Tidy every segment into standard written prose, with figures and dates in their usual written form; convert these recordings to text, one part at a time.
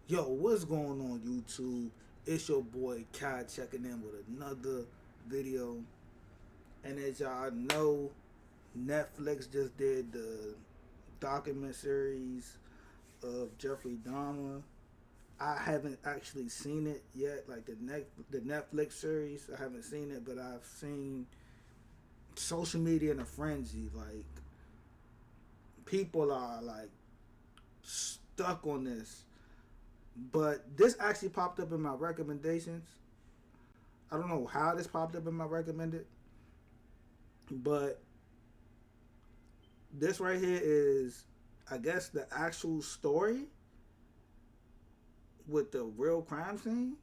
Yo, what's going on YouTube? It's your boy Kai checking in with another video. And as y'all know, Netflix just did the document series of Jeffrey Dahmer. I haven't actually seen it yet, like the Netflix series. I haven't seen it, but I've seen social media in a frenzy. Like, people are like stuck on this. But this actually popped up in my recommendations. I don't know how this popped up in my recommended, but this right here is, I guess, the actual story with the real crime scene.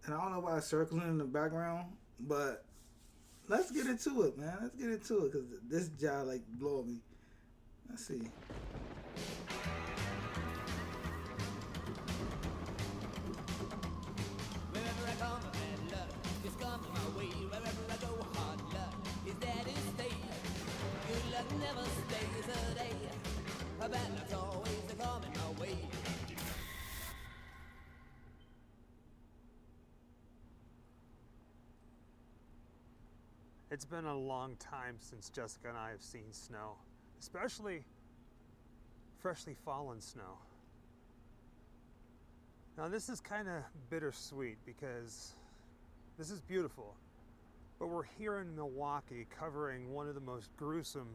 And I don't know why it's circling in the background, but let's get into it, man. Let's get into it, because this job like blowing me. Let's see. Wherever I come, bad luck just comes my way. Wherever I go, hard luck is there to stay. Good luck never stays a day. Bad luck's always coming my way. It's been a long time since Jessica and I have seen snow, especially freshly fallen snow. Now this is kind of bittersweet because this is beautiful, but we're here in Milwaukee covering one of the most gruesome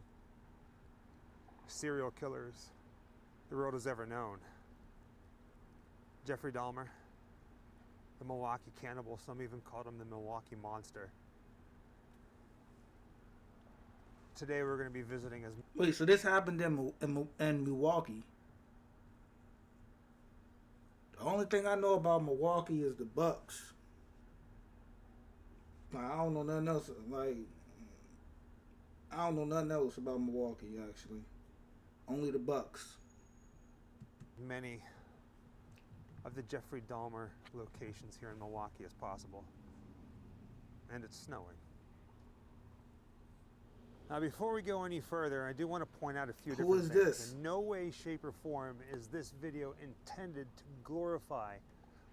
serial killers the world has ever known. Jeffrey Dahmer, the Milwaukee Cannibal. Some even called him the Milwaukee Monster. Today we're going to be visiting his... Wait, so this happened in Milwaukee? The only thing I know about Milwaukee is the Bucks. Like, I don't know nothing else. Like, I don't know nothing else about Milwaukee, actually. Only the Bucks. Many of the Jeffrey Dahmer locations here in Milwaukee as possible. And it's snowing. Now, before we go any further, I do want to point out a few different things. Who is this? In no way, shape, or form is this video intended to glorify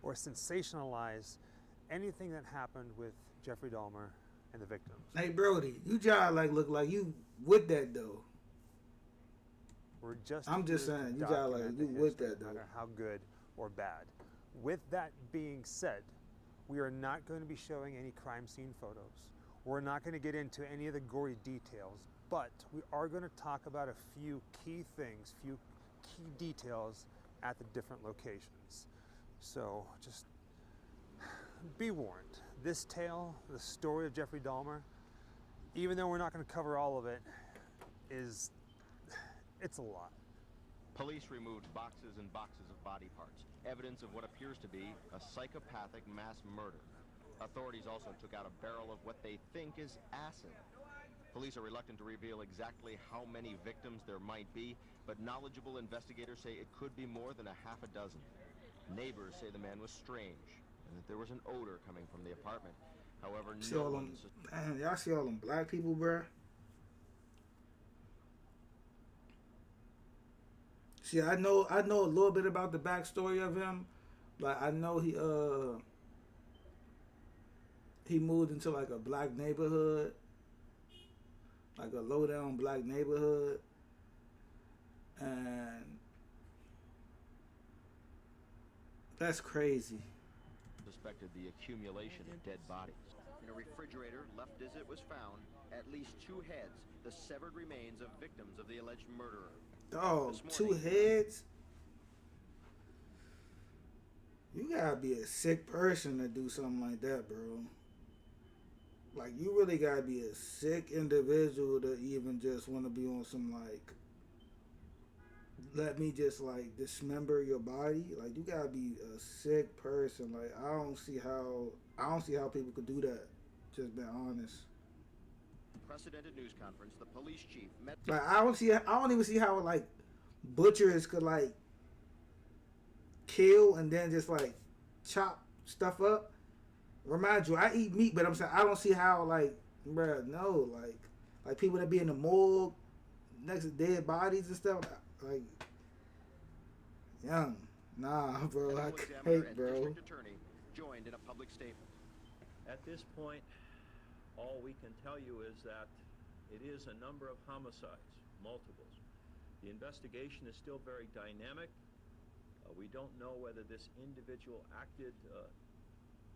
or sensationalize anything that happened with Jeffrey Dahmer and the victims. Hey, Brody, you just like look like you with that though. We're just I'm just here to saying, you just like document you the with history, that no though. matter how good or bad. With that being said, we are not going to be showing any crime scene photos. We're not going to get into any of the gory details, but we are going to talk about a few key things, few key details at the different locations. So just be warned. This tale, the story of Jeffrey Dahmer, even though we're not going to cover all of it, it's a lot. Police removed boxes and boxes of body parts, evidence of what appears to be a psychopathic mass murder. Authorities also took out a barrel of what they think is acid. Police are reluctant to reveal exactly how many victims there might be, but knowledgeable investigators say it could be more than a half a dozen. Neighbors say the man was strange and that there was an odor coming from the apartment. However, See no all one... them, man, y'all see all them black people, bruh? See, I know a little bit about the backstory of him. Like, I know he moved into like a black neighborhood, like a low down black neighborhood, and that's crazy. Suspected the accumulation of dead bodies. In a refrigerator left as it was found, at least 2 heads, the severed remains of victims of the alleged murderer. Dog, 2 heads? You gotta be a sick person to do something like that, bro. Like, you really gotta be a sick individual to even just want to be on some, like, let me just, like, dismember your body. Like, you gotta be a sick person. Like, I don't see how people could do that. Just being honest. Precedented news conference, the police chief met... Like, I don't even see how, like, butchers could, like, kill and then just, like, chop stuff up. Remind you, I eat meat, but I'm saying I don't see how, like, bruh, no, like people that be in the morgue next to dead bodies and stuff, like, Young. Nah, bro. I Federal examiner can't, and bro. district attorney joined in a public statement. At this point, all we can tell you is that it is a number of homicides, multiples. The investigation is still very dynamic. We don't know whether this individual acted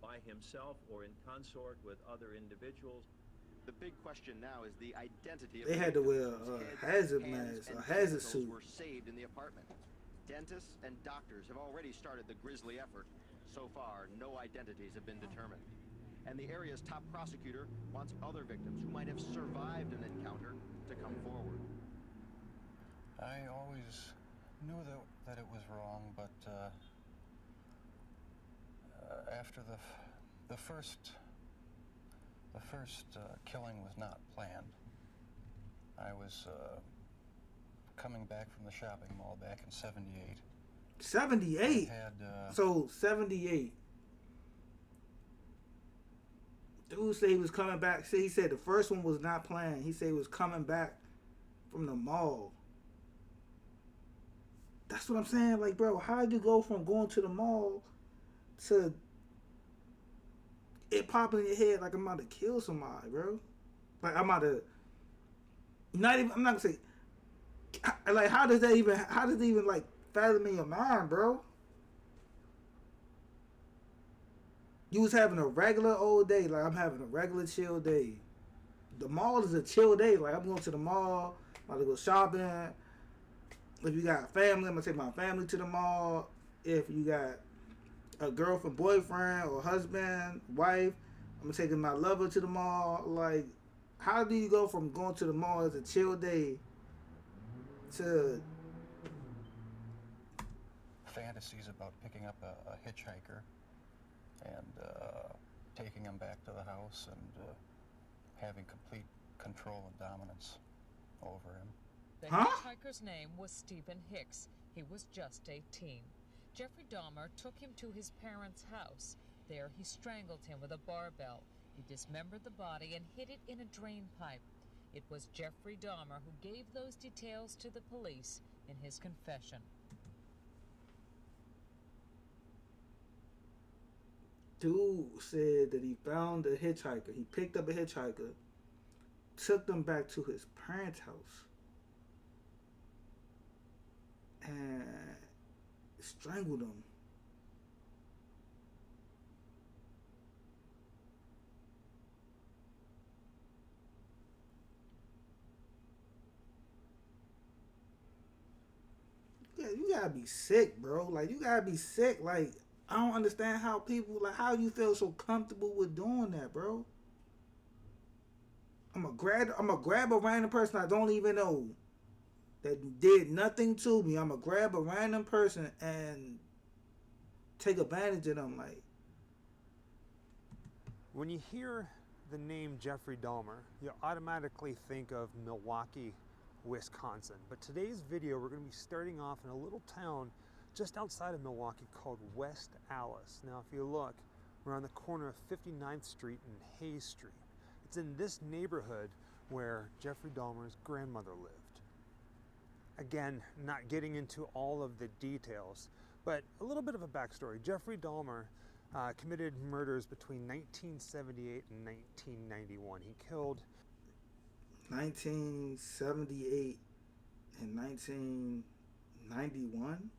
by himself or in consort with other individuals. The big question now is the identity of They the had to victims wear whose a heads, hazard hands, mask, and a hazard genitals suit. were saved in the apartment. Dentists and doctors have already started the grisly effort. So far, no identities have been determined. And the area's top prosecutor wants other victims who might have survived an encounter to come forward. I always knew that it was wrong, but after the first killing was not planned. I was coming back from the shopping mall back in '78. 78. Had So 78. Dude said he was coming back. See, he said the first one was not planned. He said he was coming back from the mall. That's what I'm saying. Like, bro, how'd you go from going to the mall to it popping in your head like I'm about to kill somebody, bro? Like, I'm about to. I'm not gonna say. Like, how does it even like fathom in your mind, bro? You was having a regular old day, like I'm having a regular chill day. The mall is a chill day. Like, I'm going to the mall, I'm about to go shopping. If you got family, I'm gonna take my family to the mall. If you got a girlfriend, boyfriend, or husband, wife, I'm taking my lover to the mall. Like, how do you go from going to the mall as a chill day to fantasies about picking up a hitchhiker and taking him back to the house and having complete control and dominance over him. The Huh? hitchhiker's name was Stephen Hicks. He was just 18. Jeffrey Dahmer took him to his parents' house. There, he strangled him with a barbell. He dismembered the body and hid it in a drain pipe. It was Jeffrey Dahmer who gave those details to the police in his confession. dude said that he found a hitchhiker. He picked up a hitchhiker, took them back to his parents' house, and strangled him. Yeah, you gotta be sick, bro. Like, you gotta be sick. Like, I don't understand how people, like, how you feel so comfortable with doing that, bro. I'm gonna grab a random person I don't even know that did nothing to me. I'm gonna grab a random person and take advantage of them. Like, When you hear the name Jeffrey Dahmer, you automatically think of Milwaukee, Wisconsin. But today's video, we're going to be starting off in a little town just outside of Milwaukee called West Allis. Now, if you look, we're on the corner of 59th Street and Hayes Street. It's in this neighborhood where Jeffrey Dahmer's grandmother lived. Again, not getting into all of the details, but a little bit of a backstory. Jeffrey Dahmer committed murders between 1978 and 1991. He killed 1978 and 1991.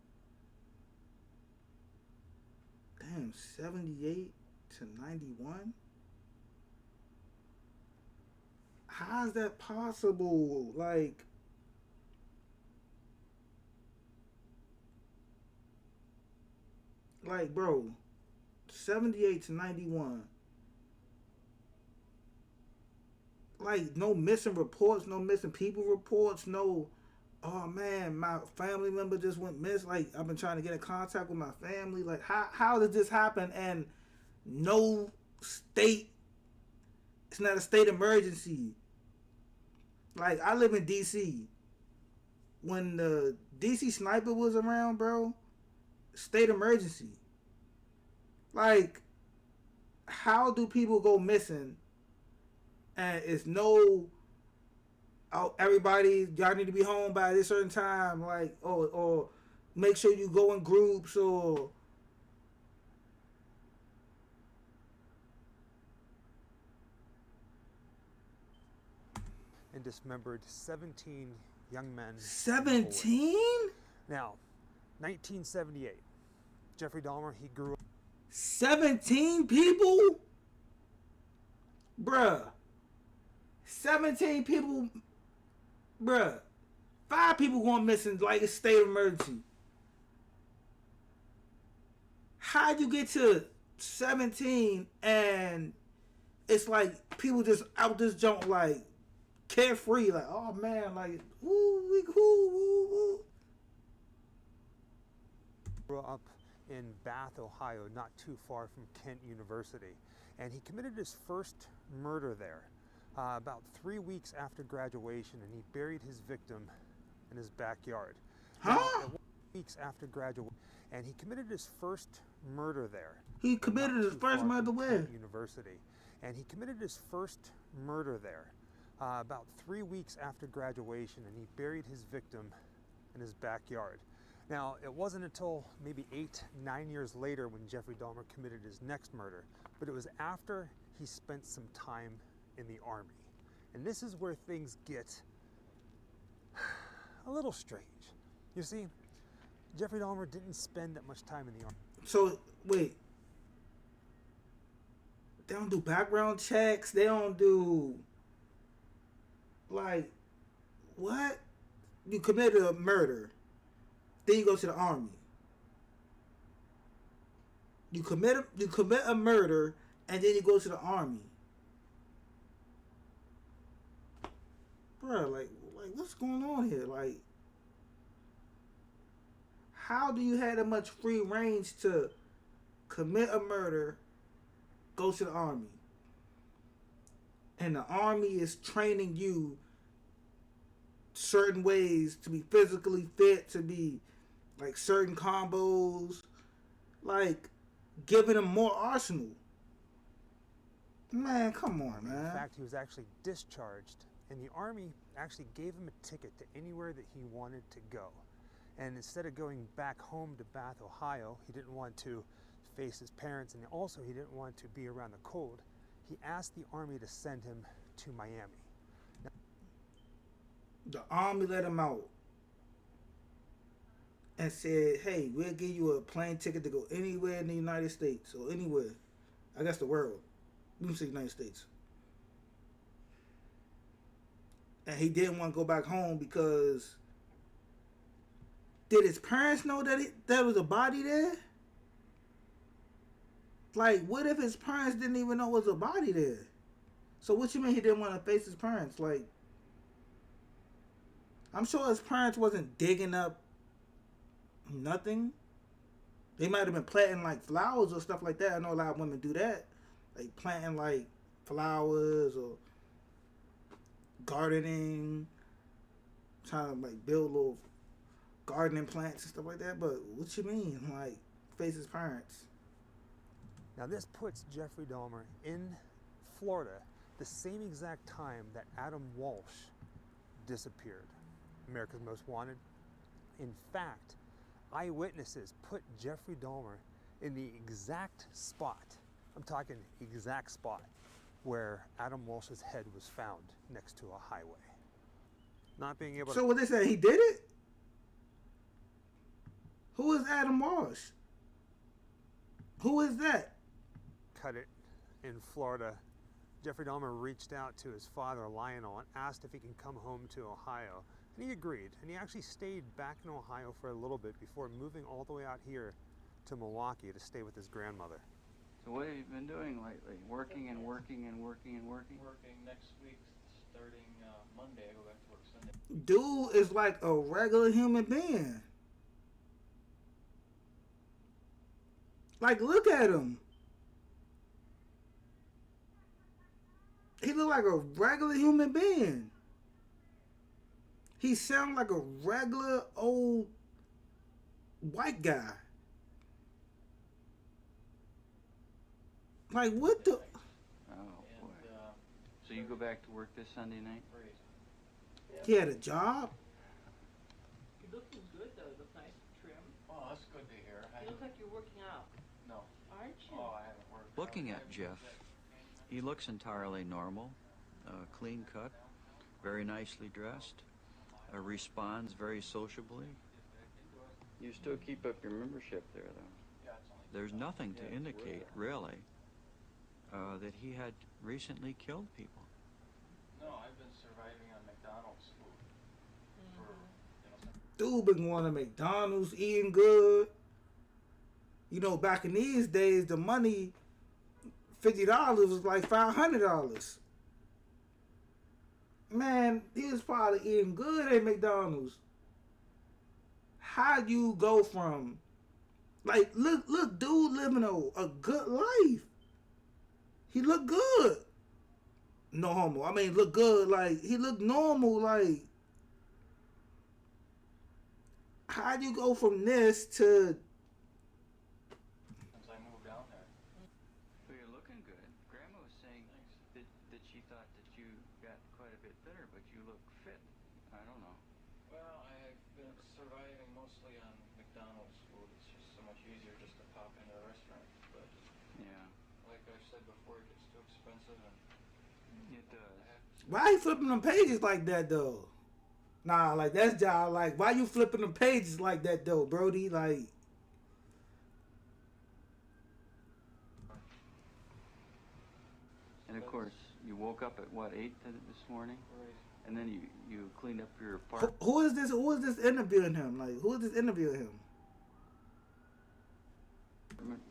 Damn, 78 to 91. How's that possible? Like, bro, 78 to 91. Like, no missing reports, no missing people reports, no, oh man, my family member just went missing. Like, I've been trying to get in contact with my family. Like, how did this happen? And no state, it's not a state emergency. Like, I live in DC. When the DC sniper was around, bro, state emergency. Like, how do people go missing and it's no, oh, everybody, y'all need to be home by this certain time, like, or make sure you go in groups or and dismembered 17 young men. 17? Now, 1978. Jeffrey Dahmer, he grew up. 17 people? Bruh. 17 people. Bruh. 5 people going missing like a state of emergency. How'd you get to 17 and it's like people just out this junk like carefree, like, oh man, like, woo. Grew up in Bath, Ohio, not too far from Kent University, and he committed his first murder there about 3 weeks after graduation, and he buried his victim in his backyard. Huh? Now, weeks after graduation, and he committed his first murder there. He committed his first murder where? University, and he committed his first murder there about 3 weeks after graduation, and he buried his victim in his backyard. Now, it wasn't until maybe 8-9 years later when Jeffrey Dahmer committed his next murder, but it was after he spent some time in the Army. And this is where things get a little strange. You see, Jeffrey Dahmer didn't spend that much time in the Army. So, wait. They don't do background checks. They don't do, like, what? You committed a murder. Then you go to the Army. You commit a murder, and then you go to the Army. Bruh, like what's going on here? Like, how do you have that much free range to commit a murder, go to the Army? And the Army is training you certain ways to be physically fit, to be like certain combos, like giving them more arsenal. Man, come on, man. In fact, he was actually discharged, and the Army actually gave him a ticket to anywhere that he wanted to go. And instead of going back home to Bath, Ohio, he didn't want to face his parents, and also he didn't want to be around the cold. He asked the Army to send him to Miami. Now, the Army let him out and said, hey, we'll give you a plane ticket to go anywhere in the United States, or anywhere. I guess the world. We can say United States. And he didn't want to go back home because, did his parents know that there was a body there? Like, what if his parents didn't even know there was a body there? So what you mean he didn't want to face his parents? Like, I'm sure his parents wasn't digging up nothing. They might have been planting like flowers or stuff like that. I know a lot of women do that. Like planting like flowers or gardening. Trying to like build little gardening plants and stuff like that. But what you mean? Like, face his parents? Now this puts Jeffrey Dahmer in Florida the same exact time that Adam Walsh disappeared, America's Most Wanted. In fact, eyewitnesses put Jeffrey Dahmer in the exact spot, I'm talking exact spot, where Adam Walsh's head was found next to a highway. Not being able to... So what they say, he did it? Who is Adam Walsh? Who is that? Cut it in Florida. Jeffrey Dahmer reached out to his father, Lionel, and asked if he can come home to Ohio. And he agreed. And he actually stayed back in Ohio for a little bit before moving all the way out here to Milwaukee to stay with his grandmother. So what have you been doing lately? Working and working and working and working? Working next week, starting Monday. I go back to work Sunday. Dude is like a regular human being. Like, look at him. He look like a regular human being. He sound like a regular old white guy. Like, what the... Oh, boy. So you go back to work this Sunday night? He had a job? He looks good though, looks nice, trim. Well, that's good to hear. You look like you're working out. No. Aren't you? Oh, I haven't worked. Looking at Jeff, he looks entirely normal, clean cut, very nicely dressed, responds very sociably. You still keep up your membership there, though. There's nothing to indicate, really, that he had recently killed people. No, I've been surviving on McDonald's food for, Dude been going to McDonald's, eating good. You know, back in these days, the money, $50 was like $500. Man, he was probably eating good at McDonald's. How you go from, like, look, dude living a good life. He look good. No homo. I mean, look good. Like, he look normal. Like, how do you go from this to? since I moved down there. Well, you're looking good. Grandma was saying that she thought that you got quite a bit thinner, but you look fit. I don't know. Well, I've been surviving mostly on McDonald's food. It's just so much easier just to pop into the restaurant. But Yeah, like I said before, it gets too expensive, and it does. Why you flipping them pages like that though? Nah, like that's job. Like, why you flipping them pages like that though, Brody? Like, And of course, you woke up at what, 8 this morning? right. And then you cleaned up your apartment. who is this? Who is this interviewing him? Like, who is this interviewing him?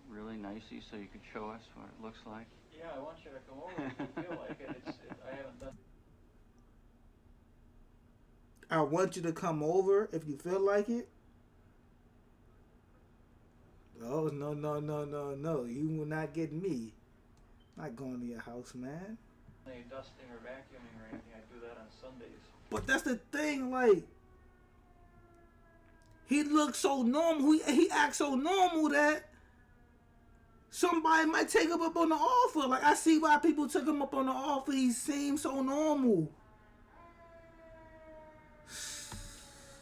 Really nicely so you could show us what it looks like. Yeah, I want you to come over if you feel like it. I haven't done. I want you to come over if you feel like it. Oh, no. You will not get me. Not going to your house, man. Any dusting or vacuuming or anything. I do that on Sundays. But that's the thing, like, he looks so normal. He acts so normal that somebody might take him up on the offer. Like, I see why people took him up on the offer. He seems so normal.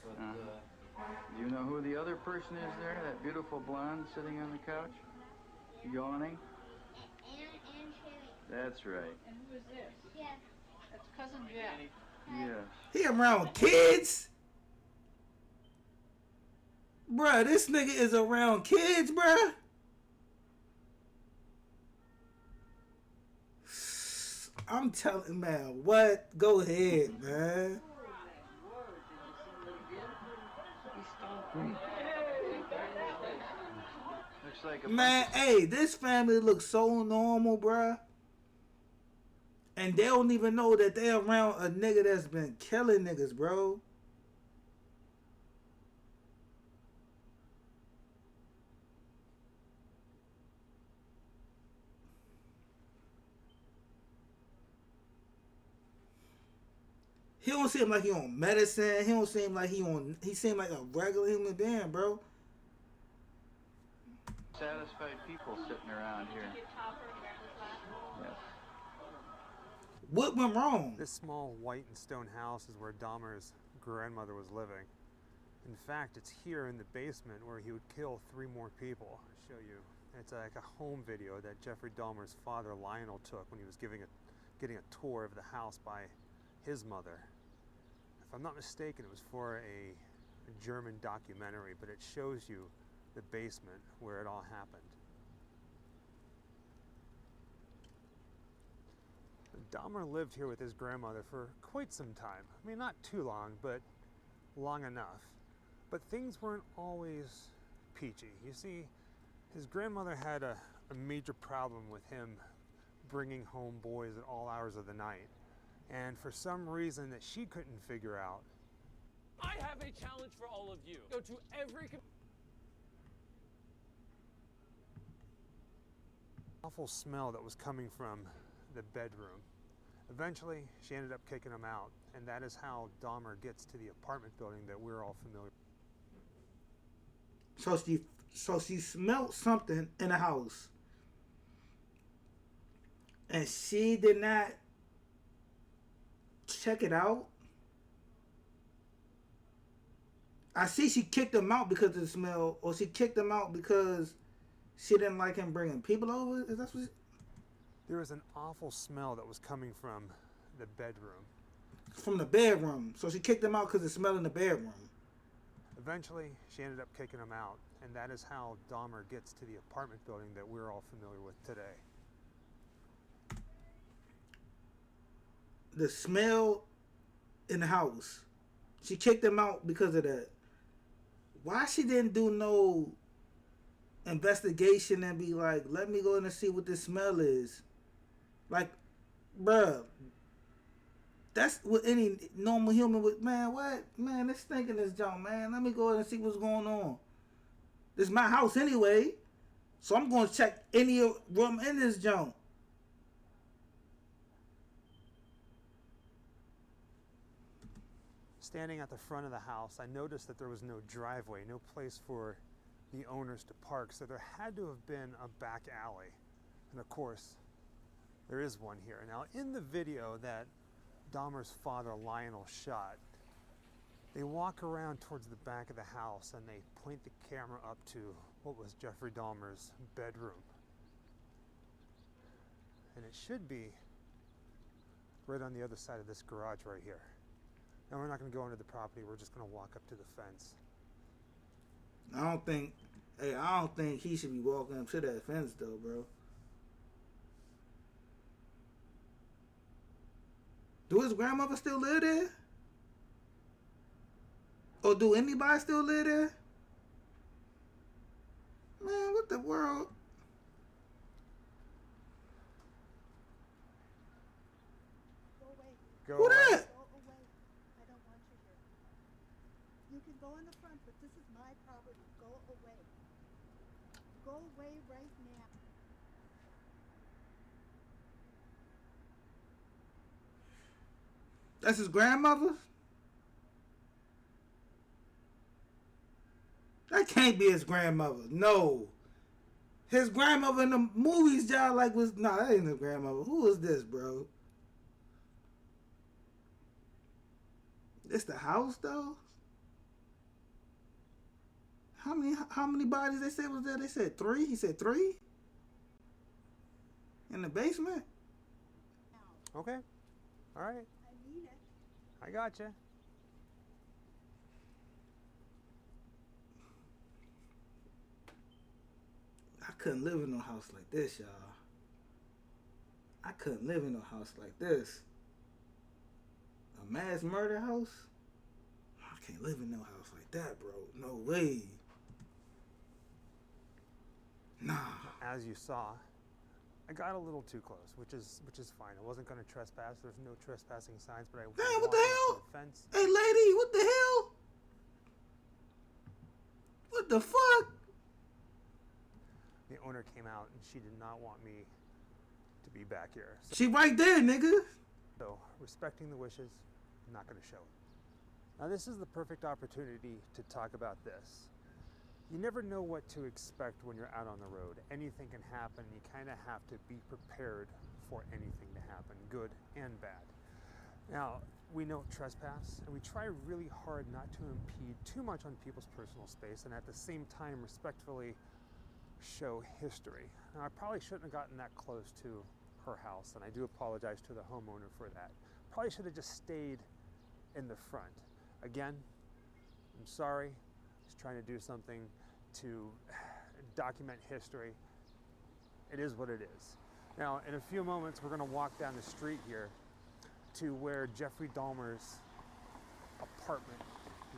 But Do you know who the other person is there? That beautiful blonde sitting on the couch? Yawning? And Cherry. That's right. And who is this? Yeah. That's cousin Jeff. Yes. He around kids? Bruh, this nigga is around kids, bruh. I'm telling, man, what? Go ahead, man. Looks like a Man, hey, this family looks so normal, bruh. And they don't even know that they around a nigga that's been killing niggas, bro. He don't seem like he on medicine. He don't seem like he seem like a regular human being, bro. satisfied people sitting around here. Yes. What went wrong? This small white and stone house is where Dahmer's grandmother was living. In fact, it's here in the basement where he would kill 3 more people. I'll show you. It's like a home video that Jeffrey Dahmer's father Lionel took when he was getting a tour of the house by his mother. If I'm not mistaken, it was for a German documentary, but it shows you the basement where it all happened. Dahmer lived here with his grandmother for quite some time. I mean, not too long, but long enough. But things weren't always peachy. You see, his grandmother had a major problem with him bringing home boys at all hours of the night. And for some reason that she couldn't figure out, I have a challenge for all of you. Go to every awful smell that was coming from the bedroom. Eventually, she ended up kicking him out, and that is how Dahmer gets to the apartment building that we're all familiar with. So she smelled something in the house, and she did not check it out. I see she kicked him out because of the smell, or she kicked him out because she didn't like him bringing people over. Is that what? There was an awful smell that was coming from the bedroom. From the bedroom. So she kicked him out because of the smell in the bedroom. Eventually, she ended up kicking him out, and that is how Dahmer gets to the apartment building that we're all familiar with today. The smell in the house. She kicked him out because of that. Why she didn't do no investigation and be like, let me go in and see what this smell is? Like, bruh, that's what any normal human would, man, what? Man, this stinking this junk, man. Let me go in and see what's going on. This is my house anyway, so I'm going to check any room in this junk. Standing at the front of the house, I noticed that there was no driveway, no place for the owners to park, so there had to have been a back alley. And of course, there is one here. Now, in the video that Dahmer's father, Lionel, shot, they walk around towards the back of the house and they point the camera up to what was Jeffrey Dahmer's bedroom. And it should be right on the other side of this garage right here. Now, we're not going to go into the property, we're just going to walk up to the fence. I don't think he should be walking up to that fence though, bro. Do his grandmother still live there? Or do anybody still live there? Man, what the world? Go away. Who that? Go away. I don't want you here. You can go in the front, but this is my property. Go away. Go away right now. That's his grandmother? That can't be his grandmother. No. His grandmother in the movies, y'all, like, was... Nah, that ain't his grandmother. Who is this, bro? This the house, though? How many bodies they said was there? They said 3? He said 3? In the basement? Okay. All right. I mean it. I gotcha. I couldn't live in no house like this, y'all. I couldn't live in no house like this. A mass murder house? I can't live in no house like that, bro. No way. Nah. As you saw, I got a little too close, which is fine. I wasn't going to trespass. There's no trespassing signs, but I Dang, what the walked up hell? to the fence. Hey, lady, what the hell? What the fuck? The owner came out, and she did not want me to be back here. She right there, nigga. So, respecting the wishes, I'm not going to show it. Now, this is the perfect opportunity to talk about this. You never know what to expect when you're out on the road. Anything can happen. You kind of have to be prepared for anything to happen, good and bad. Now, we know trespass, and we try really hard not to impede too much on people's personal space, and at the same time, respectfully show history. Now, I probably shouldn't have gotten that close to her house, and I do apologize to the homeowner for that. Probably should have just stayed in the front. Again, I'm sorry. Just trying to do something to document history. It is what it is. Now, in a few moments, we're going to walk down the street here to where Jeffrey Dahmer's apartment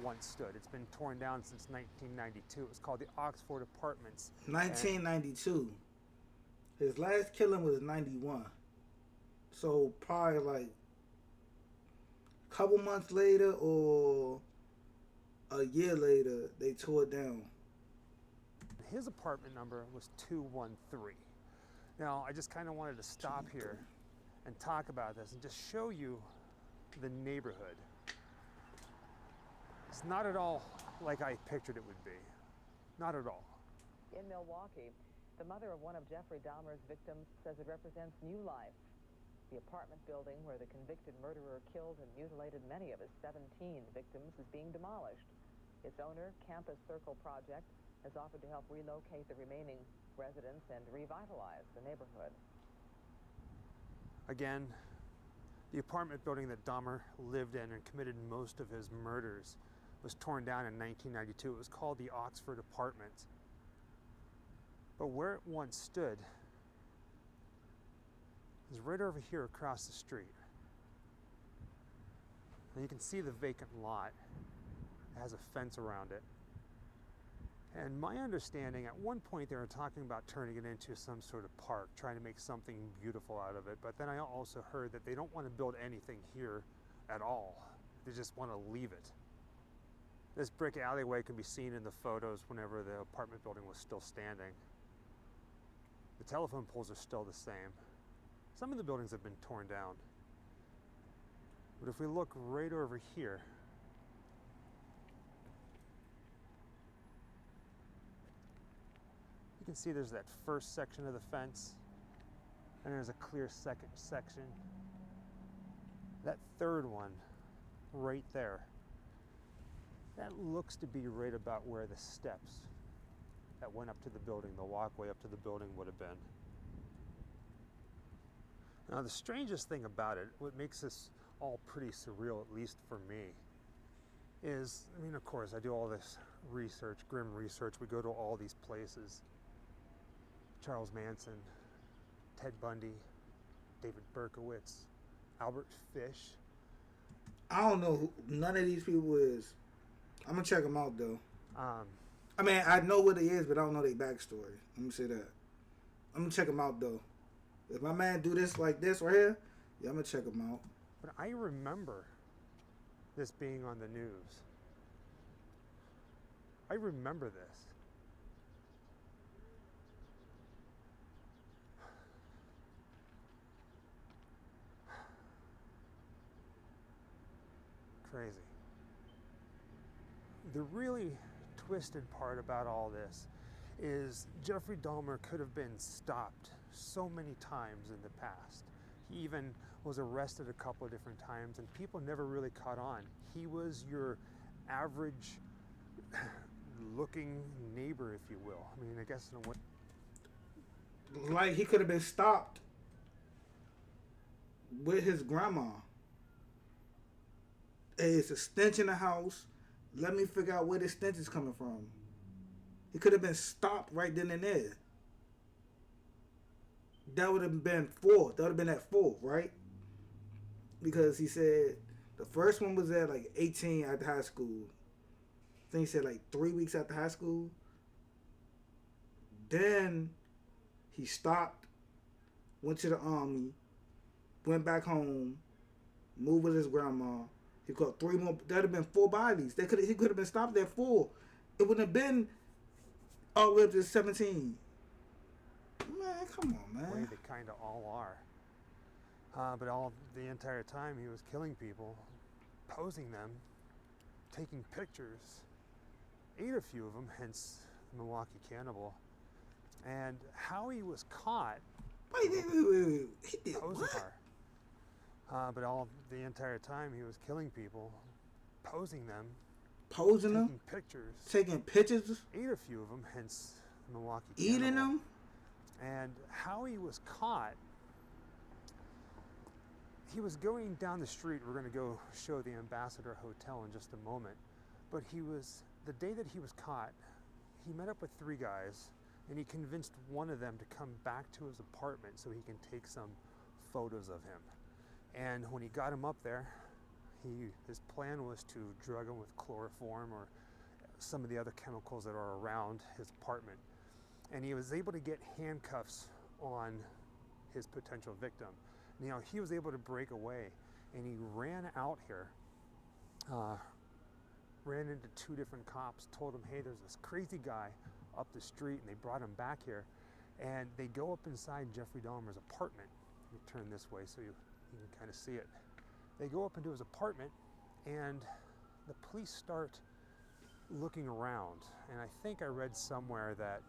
once stood. It's been torn down since 1992. It was called the Oxford Apartments. 1992. His last killing was 91. So probably like a couple months later or a year later, they tore it down. His apartment number was 213. Now, I just kind of wanted to stop here and talk about this and just show you the neighborhood. It's not at all like I pictured it would be. Not at all. In Milwaukee, the mother of one of Jeffrey Dahmer's victims says it represents new life. The apartment building where the convicted murderer killed and mutilated many of his 17 victims is being demolished. Its owner, Campus Circle Project, has offered to help relocate the remaining residents and revitalize the neighborhood. Again, the apartment building that Dahmer lived in and committed most of his murders was torn down in 1992. It was called the Oxford Apartments. But where it once stood is right over here across the street. And you can see the vacant lot. It has a fence around it. And my understanding, at one point they were talking about turning it into some sort of park, trying to make something beautiful out of it. But then I also heard that they don't want to build anything here at all. They just want to leave it. This brick alleyway can be seen in the photos whenever the apartment building was still standing. The telephone poles are still the same. Some of the buildings have been torn down. But if we look right over here, you can see there's that first section of the fence, and there's a clear second section. That third one, right there, that looks to be right about where the steps that went up to the building, the walkway up to the building would have been. Now, the strangest thing about it, what makes this all pretty surreal, at least for me, is, I mean, of course, I do all this research, grim research. We go to all these places. Charles Manson, Ted Bundy, David Berkowitz, Albert Fish. I don't know who none of these people is. I'm gonna check them out though. I mean, I know what it is, but I don't know their backstory. Let me say that. I'm gonna check them out though. If my man do this like this right here, yeah, I'm gonna check him out. But I remember this being on the news. I remember this. Crazy. The really twisted part about all this is Jeffrey Dahmer could have been stopped so many times in the past. He even was arrested a couple of different times, and people never really caught on. He was your average looking neighbor, if you will. I mean, I guess in what... Like, he could have been stopped with his grandma. Hey, it's a stench in the house. Let me figure out where the stench is coming from. He could have been stopped right then and there. That would have been 4. That would have been at 4, right? Because he said the first one was at like 18 after high school. I think he said like 3 weeks after high school. Then he stopped, went to the army, went back home, moved with his grandma. He caught 3 more. That'd have been 4 bodies. He could have been stopped at 4. It wouldn't have been all the way up to 17. Man, come on, man. Way they kind of all are. But the entire time he was killing people, posing them, taking pictures, ate a few of them, hence Milwaukee Cannibal. And how he was caught. Wait. He did what? But the entire time he was killing people, posing them, taking pictures, taking pictures, ate a few of them, hence Milwaukee Cannibal. Eating them. And how he was caught, he was going down the street. We're going to go show the Ambassador Hotel in just a moment. But the day that he was caught, he met up with 3 guys, and he convinced one of them to come back to his apartment so he can take some photos of him. And when he got him up there, his plan was to drug him with chloroform or some of the other chemicals that are around his apartment. And he was able to get handcuffs on his potential victim. You know, he was able to break away, and he ran out here, ran into 2 different cops, told them, hey, there's this crazy guy up the street, and they brought him back here. And they go up inside Jeffrey Dahmer's apartment. Let me turn this way so you can kind of see it. They go up into his apartment, and the police start looking around. And I think I read somewhere that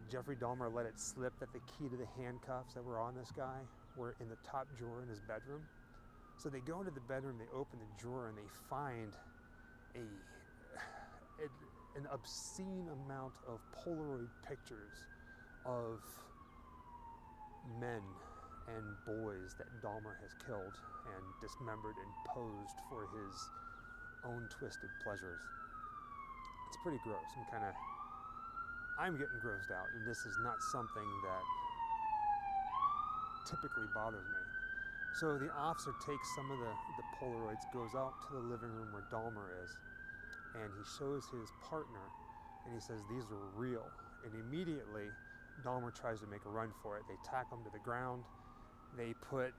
Jeffrey Dahmer let it slip that the key to the handcuffs that were on this guy were in the top drawer in his bedroom. So they go into the bedroom, they open the drawer, and they find an obscene amount of Polaroid pictures of men and boys that Dahmer has killed and dismembered and posed for his own twisted pleasures. It's pretty gross. I'm getting grossed out, and this is not something that typically bothers me. So the officer takes some of the Polaroids, goes out to the living room where Dahmer is, and he shows his partner, and he says, "These are real." And immediately, Dahmer tries to make a run for it. They tack him to the ground. They put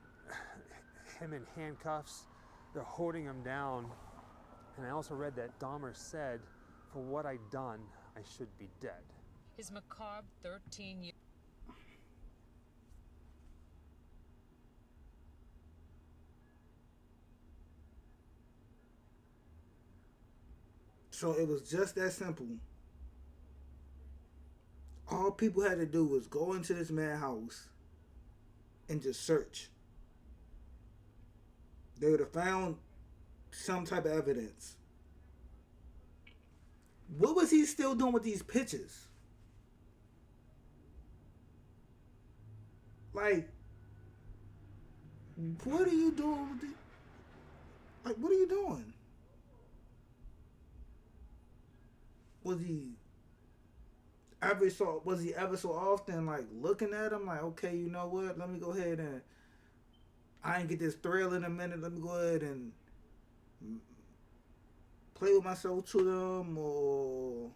him in handcuffs. They're holding him down. And I also read that Dahmer said, "For what I've done, I should be dead." His macabre 13-year So it was just that simple. All people had to do was go into this man's house and just search. They would have found some type of evidence. What was he still doing with these pictures? Like, what are you doing with what are you doing? Was he ever so often like looking at him like, okay, you know what? Let me go ahead and I ain't get this thrill in a minute. Let me go ahead and play with myself to them, or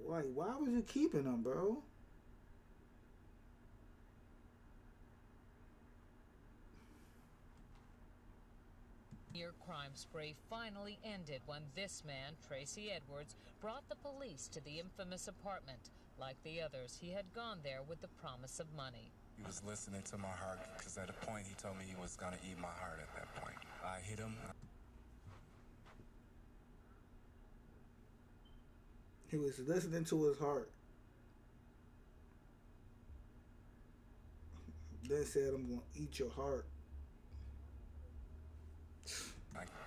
like, why was you keeping them, bro? crime spree finally ended when this man, Tracy Edwards, brought the police to the infamous apartment. Like the others, he had gone there with the promise of money. He was listening to my heart, because at a point he told me he was going to eat my heart at that point. I hit him. He was listening to his heart. Then said, "I'm going to eat your heart."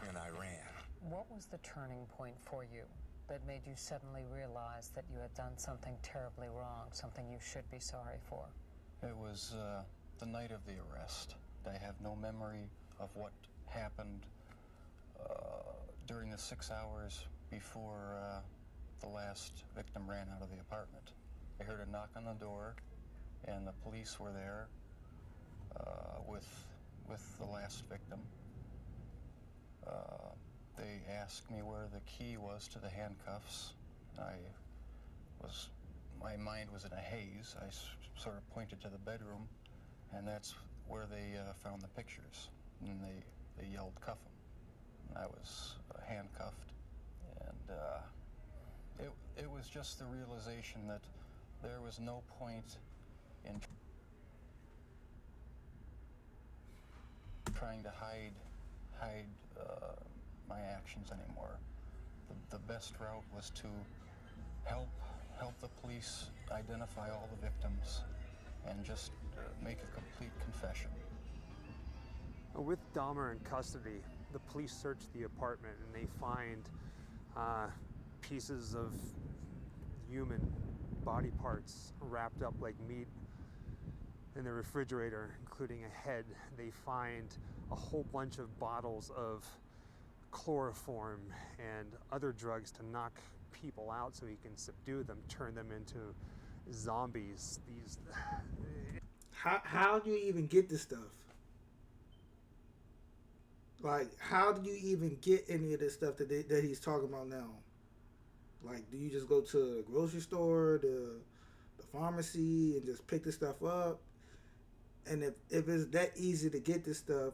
And I ran. What was the turning point for you that made you suddenly realize that you had done something terribly wrong, something you should be sorry for? It was the night of the arrest. I have no memory of what happened during the 6 hours before the last victim ran out of the apartment. I heard a knock on the door, and the police were there with the last victim. They asked me where the key was to the handcuffs. My mind was in a haze. I sort of pointed to the bedroom, and that's where they found the pictures. And they yelled, "Cuff him." I was handcuffed, and it was just the realization that there was no point in trying to hide my actions anymore. The best route was to help the police identify all the victims and just make a complete confession. With Dahmer in custody, the police search the apartment and they find pieces of human body parts wrapped up like meat in the refrigerator, including a head. They find a whole bunch of bottles of chloroform and other drugs to knock people out so he can subdue them, turn them into zombies. How do you even get this stuff? Like, how do you even get any of this stuff that he's talking about now? Like, do you just go to the grocery store, the pharmacy, and just pick this stuff up? And if it's that easy to get this stuff,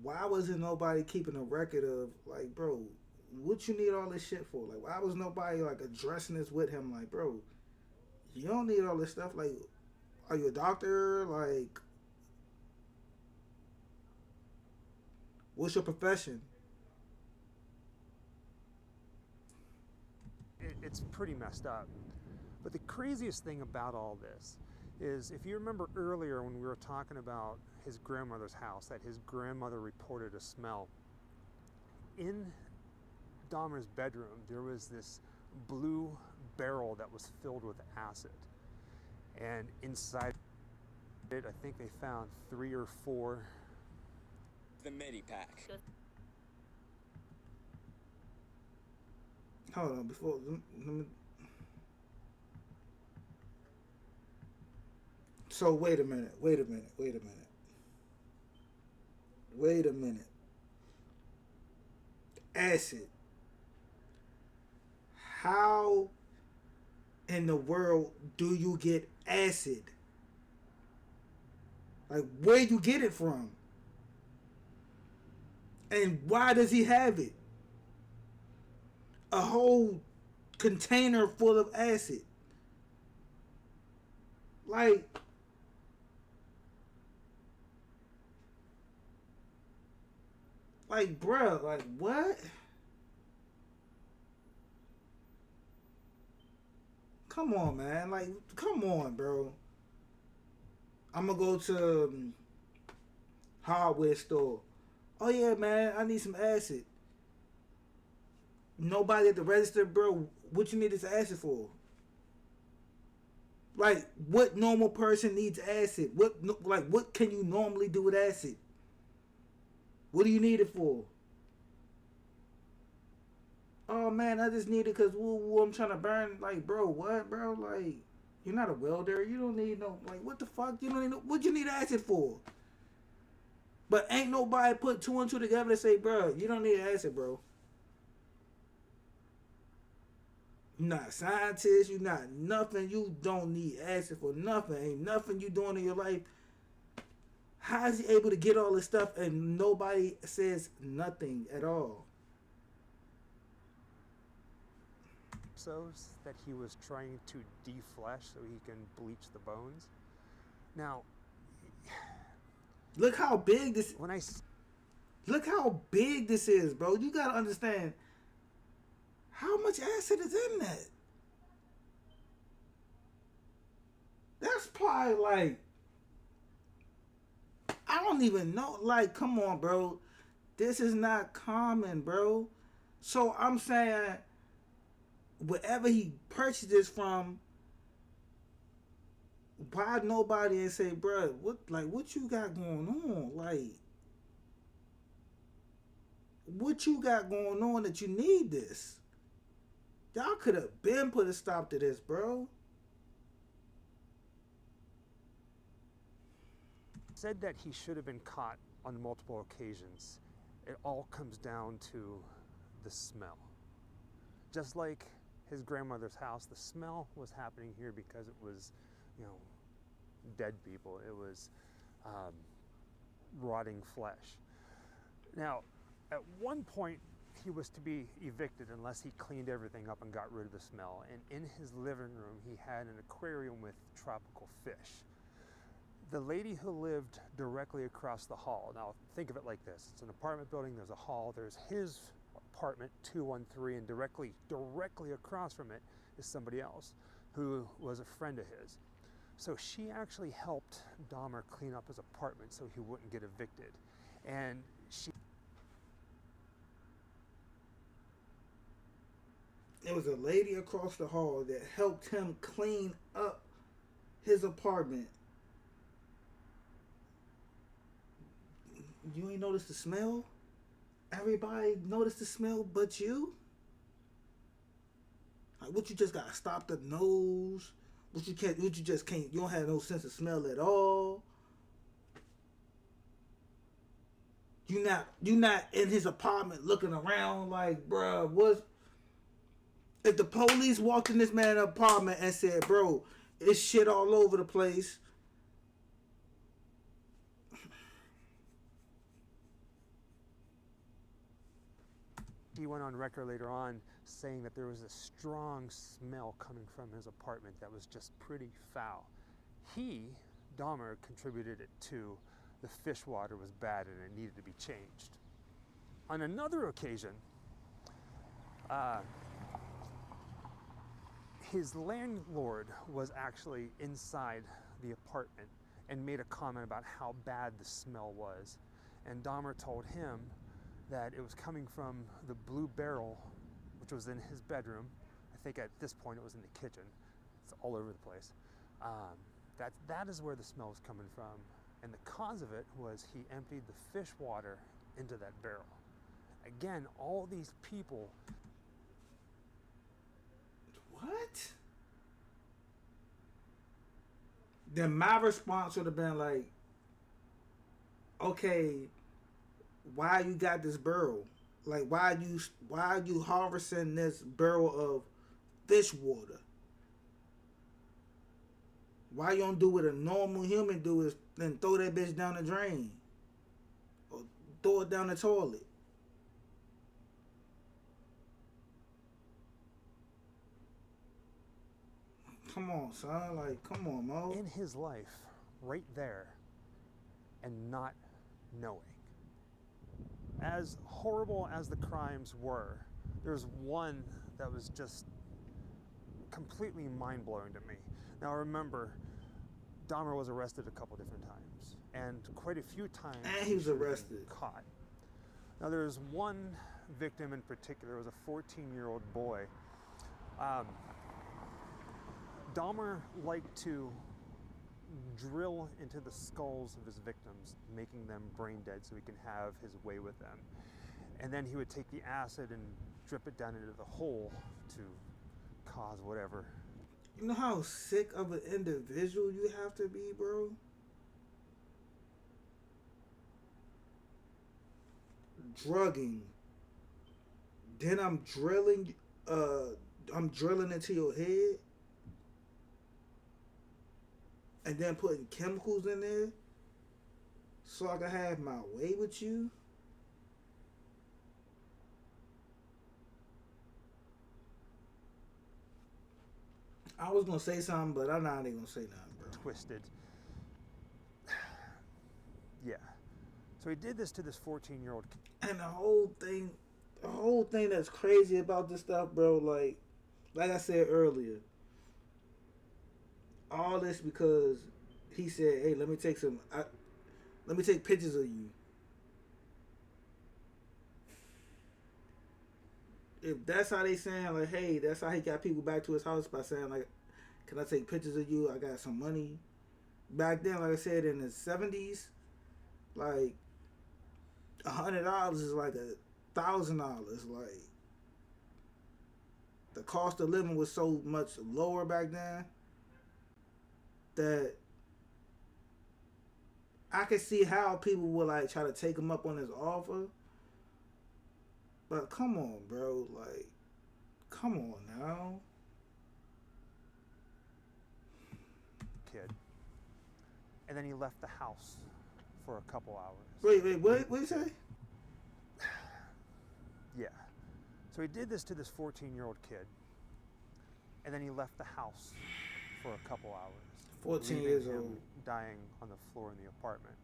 why wasn't nobody keeping a record of, like, bro, what you need all this shit for? Like, why was nobody, like, addressing this with him? Like, bro, you don't need all this stuff. Like, are you a doctor? Like, what's your profession? It's pretty messed up. But the craziest thing about all this is, if you remember earlier when we were talking about his grandmother's house, that his grandmother reported a smell. In Dahmer's bedroom, there was this blue barrel that was filled with acid. And inside it, I think they found 3 or 4. The Medipack. Hold on, before let me. So wait a minute. Acid. How in the world do you get acid? Like, where you get it from? And why does he have it? A whole container full of acid. Like, bruh, like, what? Come on, man. Like, come on, bro. I'm gonna go to hardware store. Oh, yeah, man, I need some acid. Nobody at the register, bro. What you need this acid for? Like, what normal person needs acid? What can you normally do with acid? What do you need it for? Oh, man, I just need it because I'm trying to burn. Like, bro, what, bro? Like, you're not a welder. You don't need no, like, what the fuck? You don't need no, what you need acid for? But ain't nobody put 2 and 2 together to say, bro, you don't need acid, bro. You're not a scientist. You're not nothing. You don't need acid for nothing. Ain't nothing you doing in your life. How is he able to get all this stuff and nobody says nothing at all? That he was trying to deflesh so he can bleach the bones. Now, look how big this. Look how big this is, bro. You gotta understand how much acid is in that. That's probably like, I don't even know. Like, come on, bro. This is not common, bro. So I'm saying, wherever he purchased this from, why nobody and say, bro, what you got going on? Like, what you got going on that you need this? Y'all could have been put a stop to this, bro. Said that he should have been caught on multiple occasions. It all comes down to the smell. Just like his grandmother's house, the smell was happening here because it was, dead people. It was rotting flesh. Now, at one point, he was to be evicted unless he cleaned everything up and got rid of the smell. And in his living room, he had an aquarium with tropical fish. The lady who lived directly across the hall, now think of it like this. It's an apartment building, there's a hall, there's his apartment 213, and directly across from it is somebody else who was a friend of his. So she actually helped Dahmer clean up his apartment so he wouldn't get evicted. And there was a lady across the hall that helped him clean up his apartment. You ain't noticed the smell? Everybody noticed the smell but you? Like, what, you just gotta stop the nose? You don't have no sense of smell at all? You not in his apartment looking around like, bruh, what's... If the police walked in this man's apartment and said, bro, it's shit all over the place, he went on record later on saying that there was a strong smell coming from his apartment that was just pretty foul. Dahmer, contributed it to the fish water was bad and it needed to be changed. On another occasion, his landlord was actually inside the apartment and made a comment about how bad the smell was. And Dahmer told him that it was coming from the blue barrel which was in his bedroom. I think at this point it was in the kitchen. It's all over the place. That is where the smell was coming from. And the cause of it was he emptied the fish water into that barrel. Again, all these people. What? Then my response would have been like, okay, why you got this barrel? Like, why are you harvesting this barrel of fish water? Why you don't do what a normal human do is then throw that bitch down the drain or throw it down the toilet? Come on, son. Like, come on, Mo. In his life, right there, and not knowing. As horrible as the crimes were, there's one that was just completely mind-blowing to me. Now remember, Dahmer was arrested a couple different times, and quite a few times and he was arrested. Caught. Now there's one victim in particular. It was a 14-year-old boy. Dahmer liked to drill into the skulls of his victims, making them brain dead so he can have his way with them. And then he would take the acid and drip it down into the hole to cause whatever. You know how sick of an individual you have to be, bro? Drugging. Then I'm drilling into your head. And then putting chemicals in there so I can have my way with you. I was gonna say something, but I'm not even gonna say nothing, bro. Twisted. Yeah. So he did this to this 14-year-old kid. And the whole thing that's crazy about this stuff, bro, like I said earlier, all this because he said, hey, let me take pictures of you. If that's how they saying, like, hey, that's how he got people back to his house by saying, like, can I take pictures of you? I got some money. Back then, like I said, in the 70s, like, $100 is like $1,000. Like, the cost of living was so much lower back then that I could see how people would like try to take him up on his offer. But come on, bro. Like, come on now. Kid. And then he left the house for a couple hours. Wait, what did you say? Yeah. So he did this to this 14-year-old kid. And then he left the house for a couple hours. 14 years old. Dying on the floor in the apartment.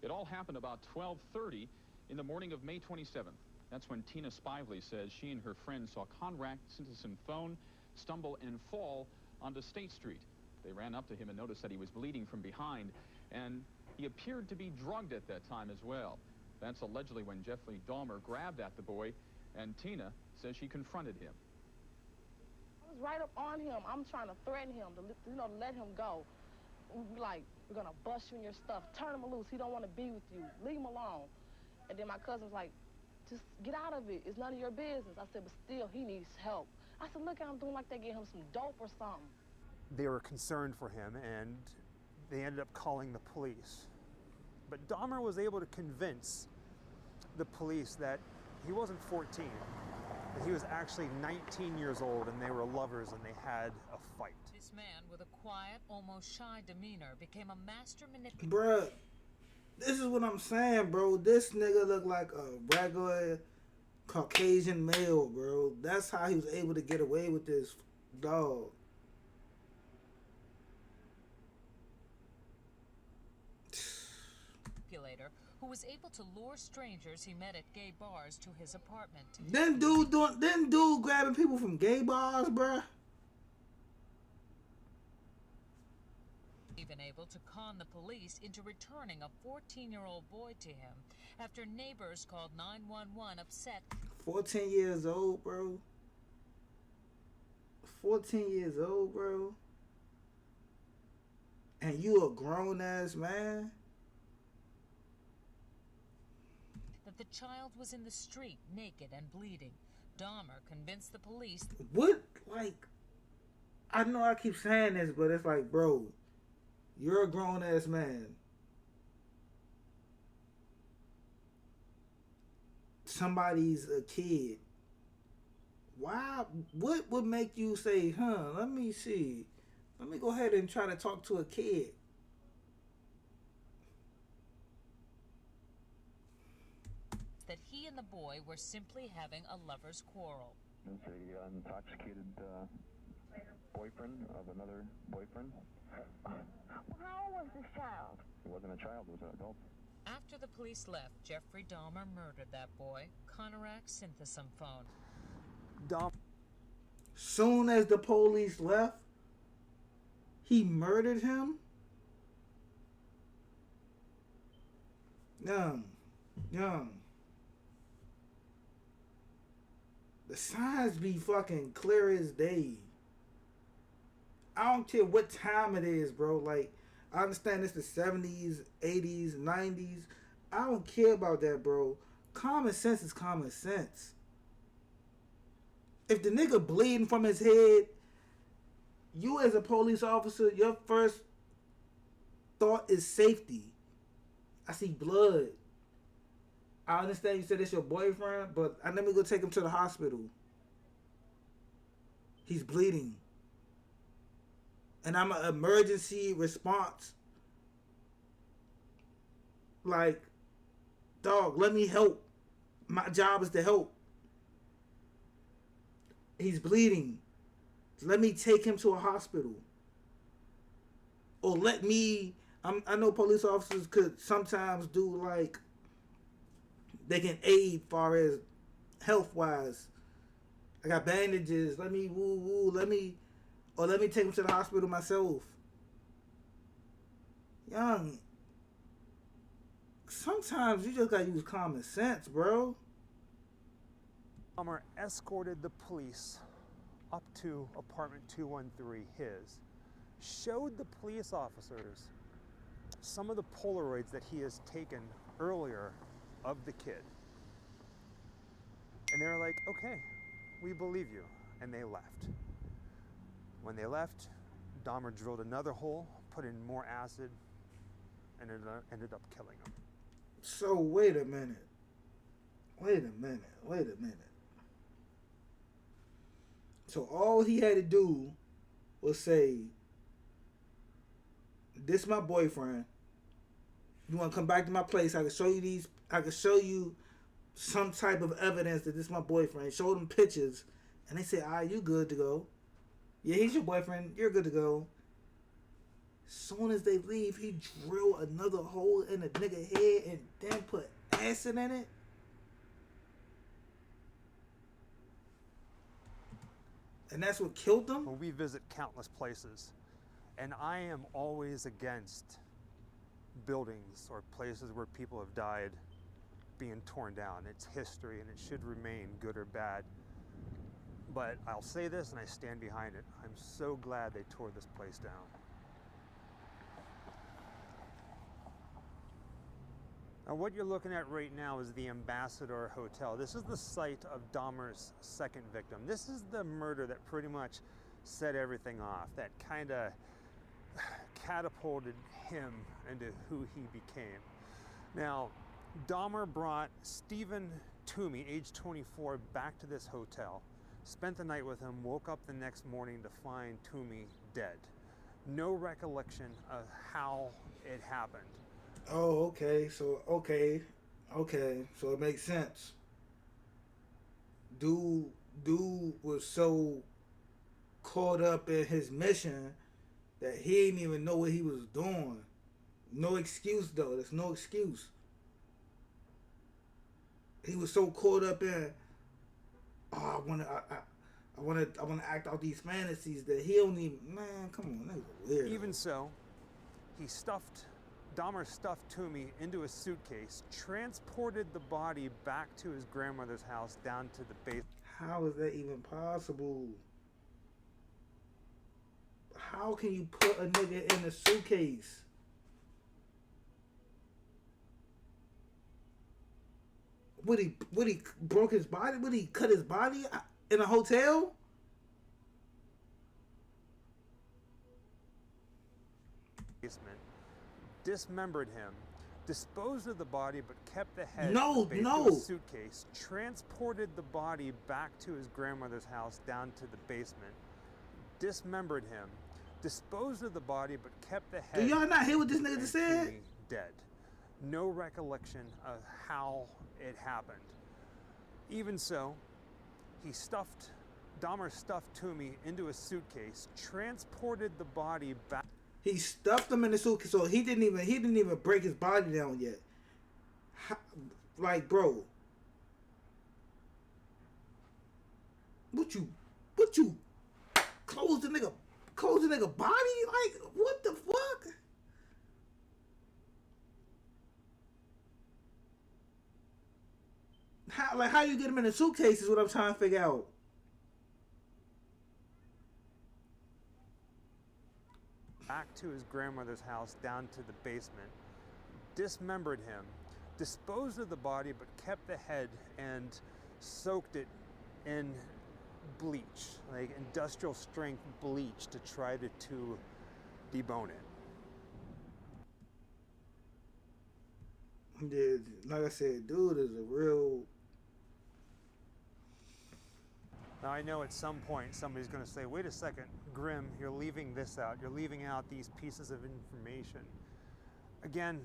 It all happened about 12:30 in the morning of May 27th. That's when Tina Spively says she and her friend saw Conrad Simpson phone, stumble and fall onto State Street. They ran up to him and noticed that he was bleeding from behind, and he appeared to be drugged at that time as well. That's allegedly when Jeffrey Dahmer grabbed at the boy, and Tina says she confronted him. I was right up on him. I'm trying to threaten him to let him go. Like, we're gonna bust you in your stuff. Turn him loose. He don't want to be with you. Leave him alone. And then my cousin was like, just get out of it. It's none of your business. I said, but still, he needs help. I said, look, I'm doing like they get him some dope or something. They were concerned for him, and they ended up calling the police. But Dahmer was able to convince the police that he wasn't 14, that he was actually 19 years old, and they were lovers, and they had a fight. This man with a quiet, almost shy demeanor became a master manipulator. Bruh, this is what I'm saying, bro. This nigga look like a regular Caucasian male, bro. That's how he was able to get away with this, dog. Who was able to lure strangers he met at gay bars to his apartment. Then dude grabbing people from gay bars, bruh. Even able to con the police into returning a 14-year-old boy to him after neighbors called 911 upset. 14 years old, bro. 14 years old, bro. And you a grown ass man. That the child was in the street, naked and bleeding. Dahmer convinced the police. What? Like, I know I keep saying this, but it's like, bro, you're a grown ass man. Somebody's a kid. Why? What would make you say, let me see. Let me go ahead and try to talk to a kid. That he and the boy were simply having a lover's quarrel. It's a intoxicated boyfriend of another boyfriend. How old was this child? He wasn't a child, he was an adult. After the police left, Jeffrey Dahmer murdered that boy. Conorak sent us some phone. Soon as the police left, he murdered him? Young. The signs be fucking clear as day. I don't care what time it is, bro. Like, I understand it's the 70s, 80s, 90s. I don't care about that, bro. Common sense is common sense. If the nigga bleeding from his head, you as a police officer, your first thought is safety. I see blood. I understand you said it's your boyfriend, but I let me go take him to the hospital. He's bleeding. And I'm an emergency response. Like, dog, let me help. My job is to help. He's bleeding. Let me take him to a hospital. Or let me, I know police officers could sometimes do like, they can aid far as health-wise. I got bandages. Let me let me take him to the hospital myself. Young, sometimes you just gotta use common sense, bro. Dahmer escorted the police up to apartment 213, his, showed the police officers some of the Polaroids that he has taken earlier of the kid. And they were like, okay, we believe you. And they left. When they left, Dahmer drilled another hole, put in more acid, and ended up killing him. So wait a minute. So all he had to do was say, this my boyfriend. You want to come back to my place? I can show you some type of evidence that this is my boyfriend. Show them pictures. And they say, you good to go. Yeah, he's your boyfriend. You're good to go. Soon as they leave, he drill another hole in the nigga head and then put acid in it. And that's what killed them? Well, we visit countless places, and I am always against buildings or places where people have died being torn down. It's history and it should remain, good or bad. But I'll say this and I stand behind it. I'm so glad they tore this place down. Now what you're looking at right now is the Ambassador Hotel. This is the site of Dahmer's second victim. This is the murder that pretty much set everything off, that kind of catapulted him into who he became. Now, Dahmer brought Stephen Toomey, age 24, back to this hotel, spent the night with him, woke up the next morning to find Toomey dead. No recollection of how it happened. Oh, okay. So it makes sense. Dude was so caught up in his mission that he didn't even know what he was doing. No excuse though. There's no excuse. He was so caught up in, I wanna act out these fantasies that he don't even, man, come on, that's weird. Even so, Dahmer stuffed Toomey into a suitcase, transported the body back to his grandmother's house down to the base. How is that even possible? How can you put a nigga in a suitcase? Would he broke his body? Would he cut his body in a hotel? Basement, dismembered him, disposed of the body but kept the head No, to a suitcase, transported the body back to his grandmother's house down to the basement, dismembered him, disposed of the body but kept the head. Do y'all not hear what this nigga just said? Dead. No recollection of how it happened. Even so, Dahmer stuffed Toomey into a suitcase, transported the body back. He stuffed him in the suitcase, so he didn't even break his body down yet. Like, bro, what you close the nigga body? Like, what the fuck? How you get him in a suitcase is what I'm trying to figure out. Back to his grandmother's house down to the basement, dismembered him, disposed of the body but kept the head and soaked it in bleach, like industrial strength bleach, to try to debone it. Yeah, like I said, dude is a real. Now I know at some point somebody's going to say, wait a second, Grim, you're leaving this out. You're leaving out these pieces of information. Again,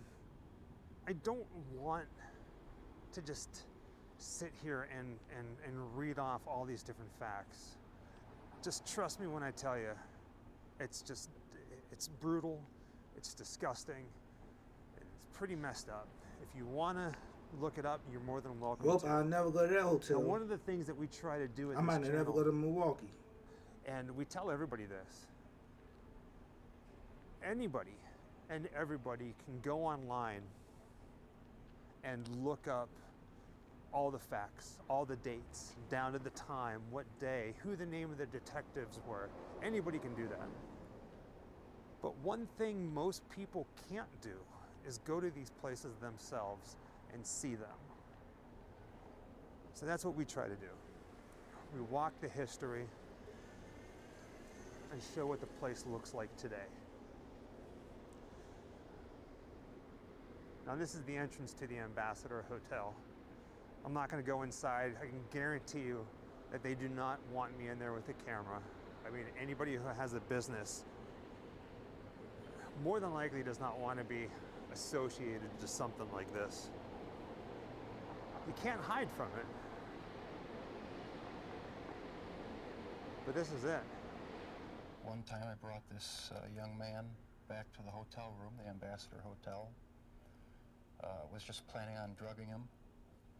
I don't want to just sit here and read off all these different facts. Just trust me when I tell you, it's brutal, it's disgusting, it's pretty messed up. If you want to look it up, you're more than welcome to. I'll never go to that hotel. Now, one of the things that we try to do at I might this never channel, go to Milwaukee. and we tell everybody this, anybody and everybody can go online and look up all the facts, all the dates, down to the time, what day, who the name of the detectives were. Anybody can do that. But one thing most people can't do is go to these places themselves and see them. So that's what we try to do. We walk the history and show what the place looks like today. Now this is the entrance to the Ambassador Hotel. I'm not going to go inside. I can guarantee you that they do not want me in there with a camera. I mean, anybody who has a business more than likely does not want to be associated to something like this. You can't hide from it. But this is it. One time I brought this young man back to the hotel room, the Ambassador Hotel. Was just planning on drugging him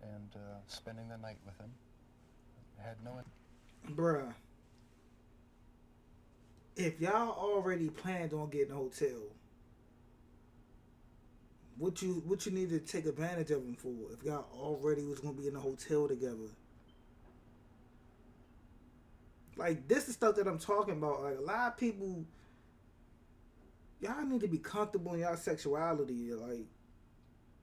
and spending the night with him. Had no... Bruh. If y'all already planned on getting a hotel, what you need to take advantage of him for? If y'all already was gonna be in a hotel together, like this is stuff that I'm talking about. Like a lot of people, y'all need to be comfortable in y'all sexuality. Like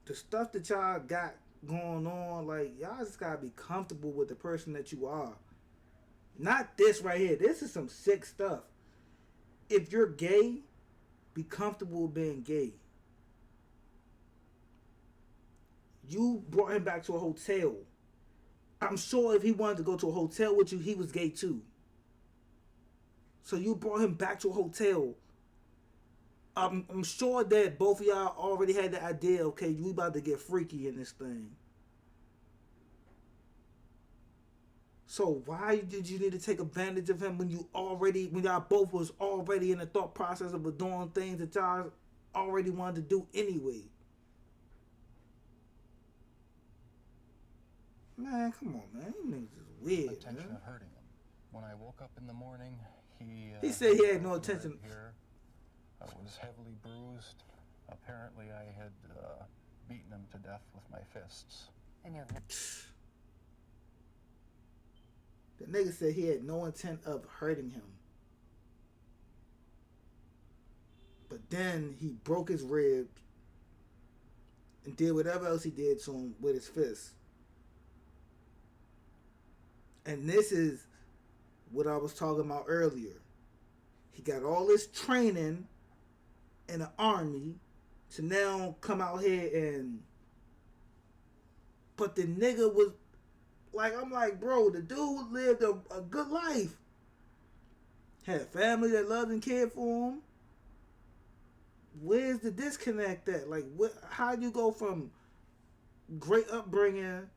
the stuff that y'all got going on, like y'all just gotta be comfortable with the person that you are. Not this right here. This is some sick stuff. If you're gay, be comfortable being gay. You brought him back to a hotel. I'm sure if he wanted to go to a hotel with you, he was gay too. So you brought him back to a hotel. I'm sure that both of y'all already had the idea, okay, you about to get freaky in this thing. So why did you need to take advantage of him when y'all both was already in the thought process of doing things that y'all already wanted to do anyway? Man, come on, man. You niggas is weird, intention man. of hurting him. When I woke up in the morning, he said he had no intention. Here, I was heavily bruised. Apparently, I had beaten him to death with my fists. And you're... The nigga said he had no intent of hurting him. then he broke his ribs and did whatever else he did to him with his fist. And this is what I was talking about earlier. He got all this training in the army to now come out here and... But the nigga was... Like, I'm like, bro, the dude lived a good life. Had family that loved and cared for him. Where's the disconnect at? Like, how do you go from great upbringing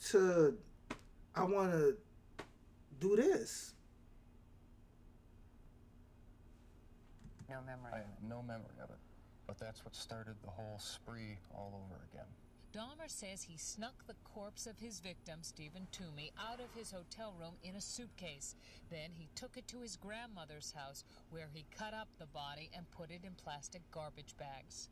to I want to do this? No memory. I have no memory of it. But that's what started the whole spree all over again. Dahmer says he snuck the corpse of his victim, Stephen Toomey, out of his hotel room in a suitcase. Then he took it to his grandmother's house, where he cut up the body and put it in plastic garbage bags.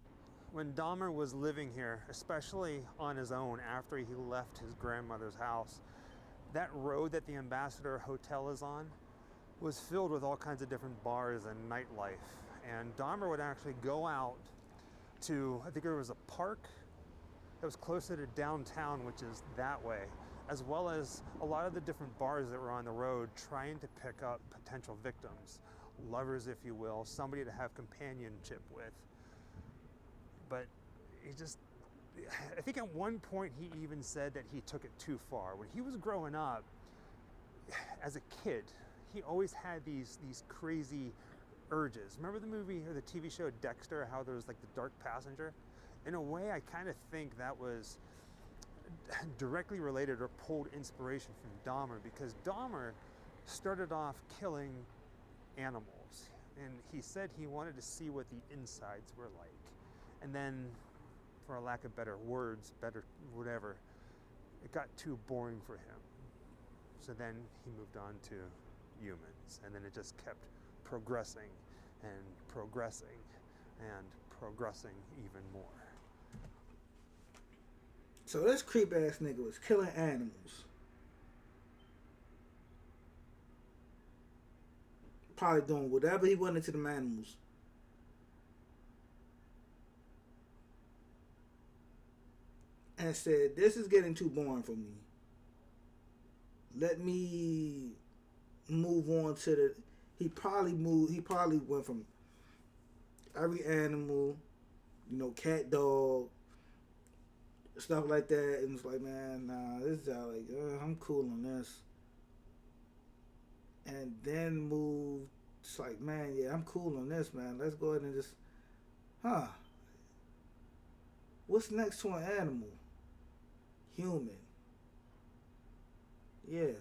When Dahmer was living here, especially on his own after he left his grandmother's house, that road that the Ambassador Hotel is on was filled with all kinds of different bars and nightlife. And Dahmer would actually go out to, I think there was a park that was closer to downtown, which is that way, as well as a lot of the different bars that were on the road trying to pick up potential victims, lovers, if you will, somebody to have companionship with. But he just, I think at one point he even said that he took it too far. When he was growing up, as a kid, he always had these crazy urges. Remember the movie or the TV show Dexter, how there was like the dark passenger? In a way, I kind of think that was directly related or pulled inspiration from Dahmer, because Dahmer started off killing animals, and he said he wanted to see what the insides were like. And then, for a lack of better words, better whatever, it got too boring for him. So then he moved on to humans, and then it just kept progressing and progressing and progressing even more. So this creep ass nigga was killing animals. Probably doing whatever he wanted to them animals. And said, this is getting too boring for me. Let me move on to the... He probably went from every animal, you know, cat, dog, stuff like that, and it's like, man, nah, this is like, I'm cool on this. And then moved, it's like, man, yeah, I'm cool on this, man. Let's go ahead and just, what's next to an animal? Human. Yeah.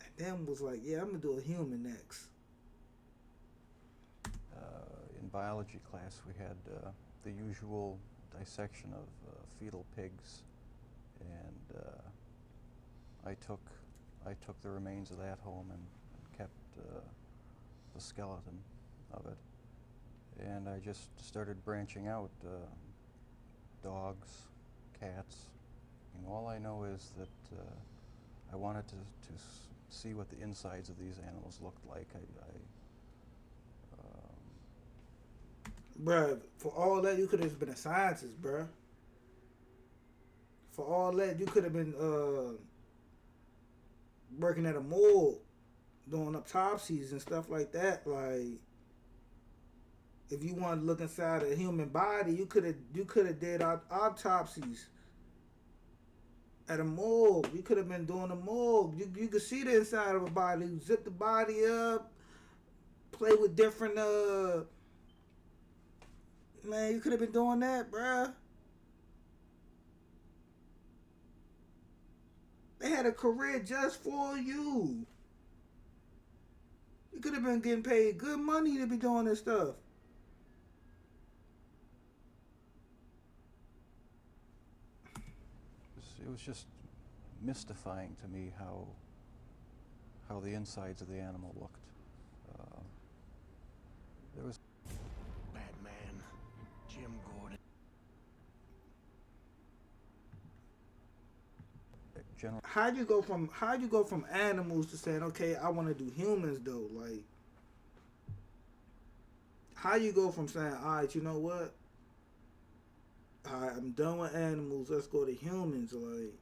And then was like, yeah, I'm gonna do a human next. In biology class, we had the usual dissection of fetal pigs, and I took the remains of that home and kept the skeleton of it, and I just started branching out. Dogs, cats. You know, all I know is that I wanted to see what the insides of these animals looked like. Bruh, for all that, you could have been a scientist, bruh. For all that, you could have been working at a morgue, doing autopsies and stuff like that. Like, if you wanted to look inside a human body, you could have did autopsies at a morgue. You could have been doing a morgue. You could see the inside of a body. You zip the body up, play with different man, you could have been doing that, bruh. They had a career just for you. You could have been getting paid good money to be doing this stuff. It was just mystifying to me how the insides of the animal looked. There was Batman, Jim Gordon. general. How you go from animals to saying, okay, I want to do humans though? Like, how you go from saying, all right, you know what? I'm done with animals. Let's go to humans. Like,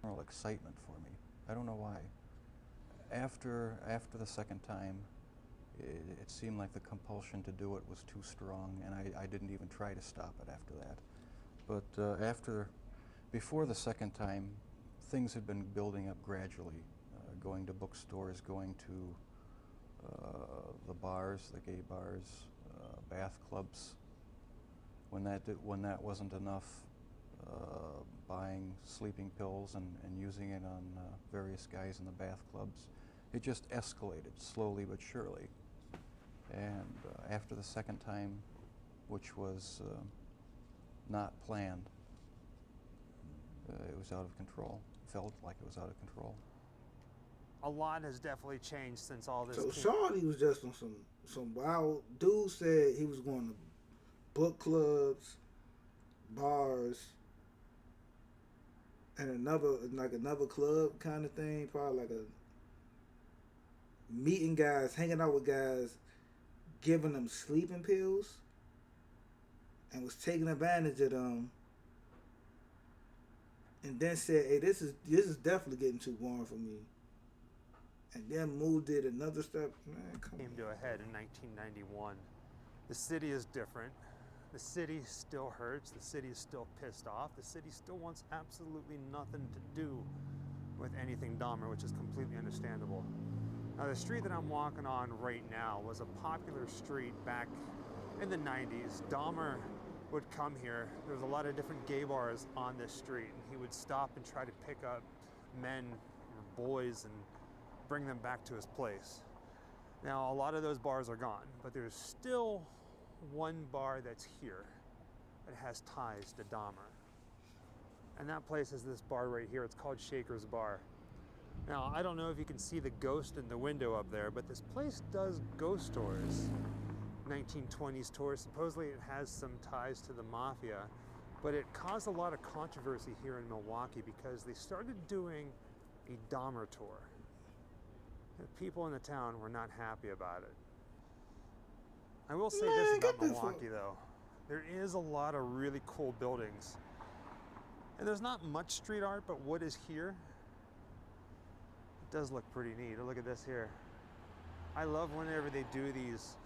General excitement for me. I don't know why. After the second time, it seemed like the compulsion to do it was too strong, and I didn't even try to stop it after that. But before the second time, things had been building up gradually. Going to bookstores, going to the bars, the gay bars, bath clubs. When that wasn't enough, buying sleeping pills and using it on various guys in the bath clubs. It just escalated slowly but surely. And after the second time, which was not planned, it was out of control. Felt like it was out of control. A lot has definitely changed since all this. So Shawty was just on some wild dude. Said he was going to book clubs, bars, and another club kind of thing. Probably like a meeting guys, hanging out with guys, giving them sleeping pills, and was taking advantage of them. And then said, "Hey, this is definitely getting too warm for me." And then moved it another step. Man, came to a head in 1991. The city is different. The city still hurts. The city is still pissed off. The city still wants absolutely nothing to do with anything Dahmer, which is completely understandable. Now, the street that I'm walking on right now was a popular street back in the 90s. Dahmer would come here. There was a lot of different gay bars on this street, and he would stop and try to pick up men or boys and bring them back to his place. Now, a lot of those bars are gone, but there's still one bar that's here that has ties to Dahmer. And that place is this bar right here. It's called Shaker's Bar. Now, I don't know if you can see the ghost in the window up there, but this place does ghost tours. 1920s tours. Supposedly it has some ties to the mafia, but it caused a lot of controversy here in Milwaukee because they started doing a Dahmer tour. The people in the town were not happy about it. I will say this about Milwaukee though. There is a lot of really cool buildings. And there's not much street art, but what is here, it does look pretty neat. Look at this here. I love whenever they do these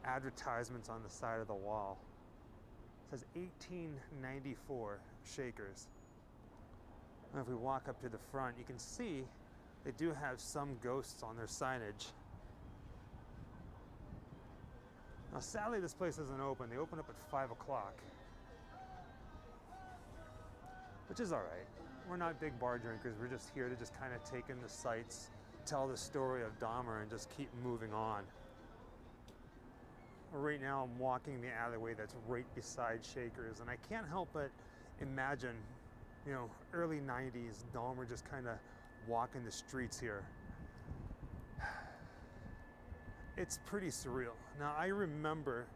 advertisements on the side of the wall. It says 1894 Shakers. And if we walk up to the front, you can see they do have some ghosts on their signage. Now, sadly, this place isn't open. They open up at 5 o'clock, which is all right. We're not big bar drinkers. We're just here to just kind of take in the sights, tell the story of Dahmer, and just keep moving on. Right now, I'm walking the alleyway that's right beside Shakers, and I can't help but imagine, you know, early 90s, Dahmer just kind of walking the streets here. It's pretty surreal. Now, I remember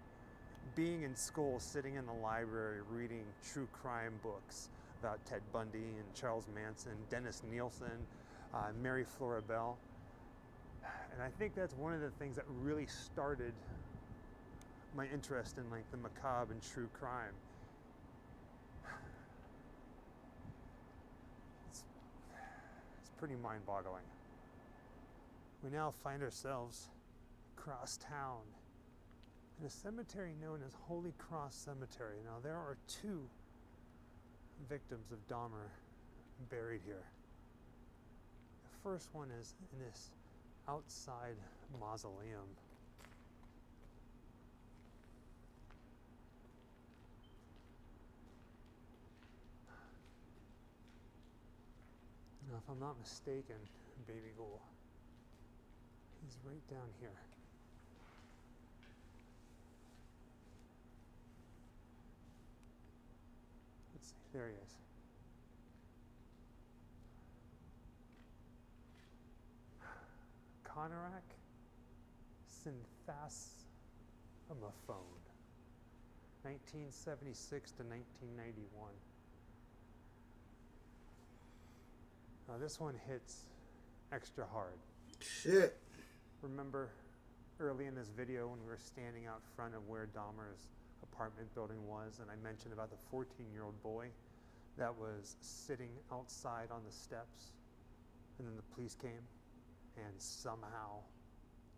being in school, sitting in the library, reading true crime books about Ted Bundy and Charles Manson, Dennis Nielsen, Mary Flora Bell. And I think that's one of the things that really started my interest in like the macabre and true crime. It's pretty mind-boggling. We now find ourselves across town in a cemetery known as Holy Cross Cemetery. Now, there are 2 victims of Dahmer buried here. The first one is in this outside mausoleum. Now, if I'm not mistaken, Baby Ghoul, he's right down here. Let's see, there he is. Conorak synthasomophone, 1976 to 1991. Now this one hits extra hard. Shit. Remember early in this video when we were standing out front of where Dahmer's apartment building was, and I mentioned about the 14-year-old boy that was sitting outside on the steps, and then the police came, and somehow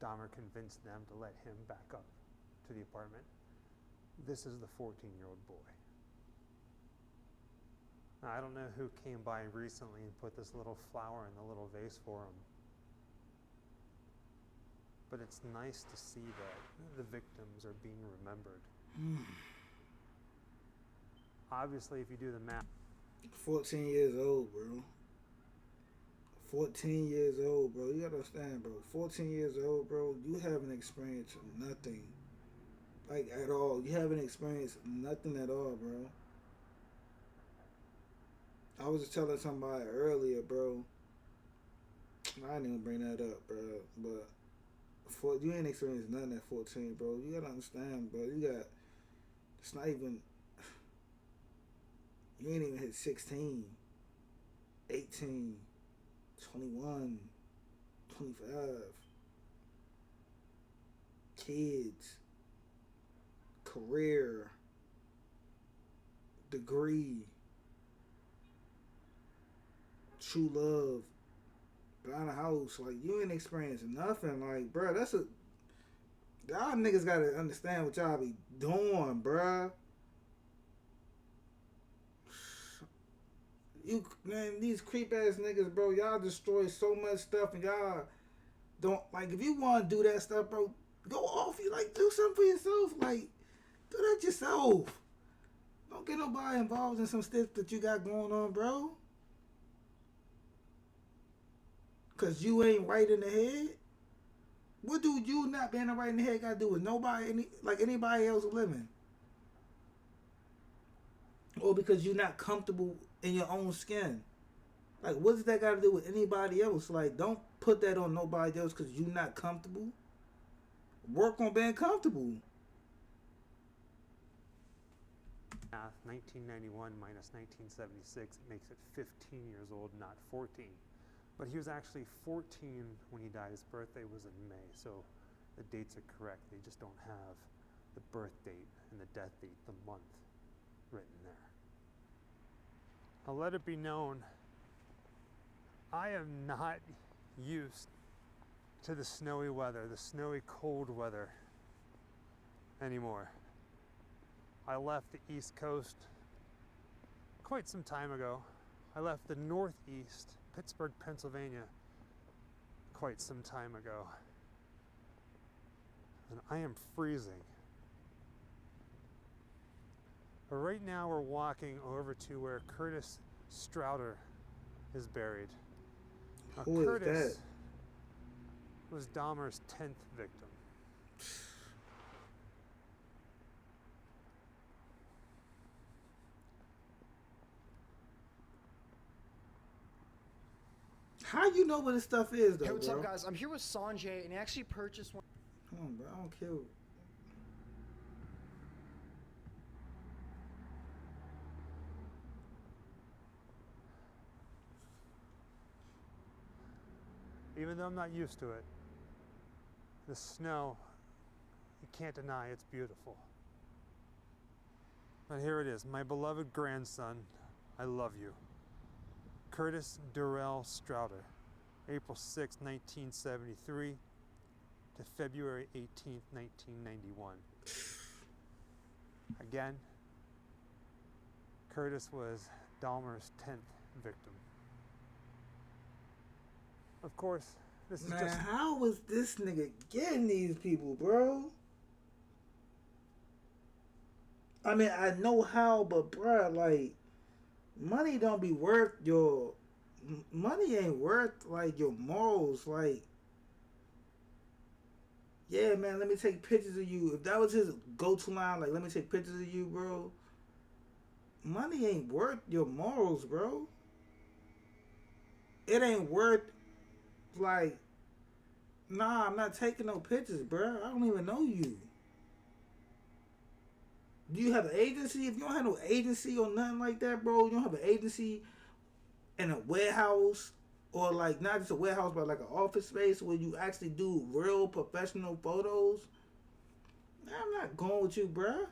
Dahmer convinced them to let him back up to the apartment. This is the 14-year-old boy. Now, I don't know who came by recently and put this little flower in the little vase for him, but it's nice to see that the victims are being remembered. Obviously, if you do the math, 14 years old, bro. 14 years old, bro. You gotta understand, bro. 14 years old, bro. You haven't experienced nothing. Like, at all. You haven't experienced nothing at all, bro. I was just telling somebody earlier, bro. I didn't even bring that up, bro. But you ain't experienced nothing at 14, bro. You gotta understand, bro. It's not even, you ain't even hit 16, 18, 21, 25. Kids. Career. Degree. True love. Buying a house. Like, you ain't experienced nothing. Like, bro, y'all niggas gotta understand what y'all be doing, bruh. Man, these creep ass niggas, bro, y'all destroy so much stuff, and y'all don't, like, if you want to do that stuff, bro, go off. You, like, do something for yourself. Like, do that yourself. Don't get nobody involved in some stuff that you got going on, bro. Cause you ain't right in the head. What do you not being right in the head got to do with anybody else living? Or because you're not comfortable in your own skin? Like, what does that got to do with anybody else? Like, don't put that on nobody else because you're not comfortable. Work on being comfortable. 1991 minus 1976 makes it 15 years old, not 14. But he was actually 14 when he died. His birthday was in May, so the dates are correct. They just don't have the birth date and the death date, the month, written there. I'll let it be known, I am not used to the snowy weather, the snowy cold weather anymore. I left the East Coast quite some time ago. I left the Northeast, Pittsburgh, Pennsylvania, quite some time ago. And I am freezing. But right now we're walking over to where Curtis Strouder is buried. Now, Who Curtis is that? was Dahmer's 10th victim. How you know what this stuff is, though, Hey, what's bro? up, guys? I'm here with Sanjay, and he actually purchased one. Come on, bro. I don't care. Even though I'm not used to it, the snow, you can't deny it's beautiful. But here it is, my beloved grandson, I love you. Curtis Durrell Strouder, April 6, 1973 to February 18, 1991. Again, Curtis was Dahmer's 10th victim. Of course, this is Man, how was this nigga getting these people, bro? I mean, I know how, but bruh, like, money don't be worth your... Money ain't worth, like, your morals. Like, yeah, man, let me take pictures of you. If that was his go-to line, like, let me take pictures of you, bro. Money ain't worth your morals, bro. It ain't worth, like, nah, I'm not taking no pictures, bro. I don't even know you. Do you have an agency? If you don't have no agency or nothing like that, bro, you don't have an agency in a warehouse or like not just a warehouse, but like an office space where you actually do real professional photos, I'm not going with you, bruh.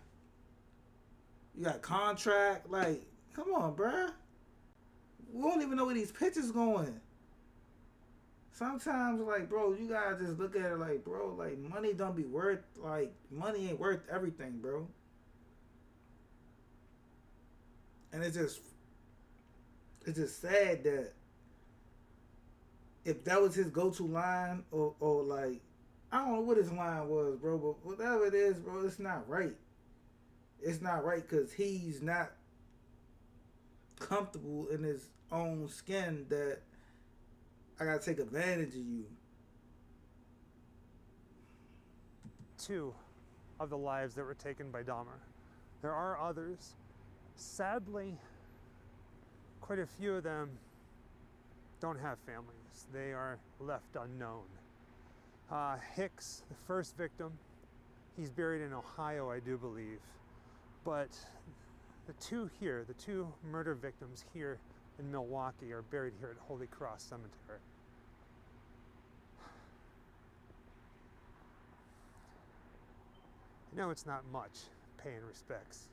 You got contract, like, come on, bruh. We don't even know where these pictures going. Sometimes, like, bro, you gotta just look at it like, bro, like, money don't be worth, like, money ain't worth everything, bro. And it's just sad that if that was his go-to line, or like, I don't know what his line was, bro, but whatever it is, bro, it's not right. It's not right because he's not comfortable in his own skin that I gotta take advantage of you. 2 of the lives that were taken by Dahmer. There are others. Sadly, quite a few of them don't have families. They are left unknown. Hicks, the first victim, he's buried in Ohio, I do believe. But the 2 here, the 2 murder victims here in Milwaukee are buried here at Holy Cross Cemetery. I know it's not much paying respects.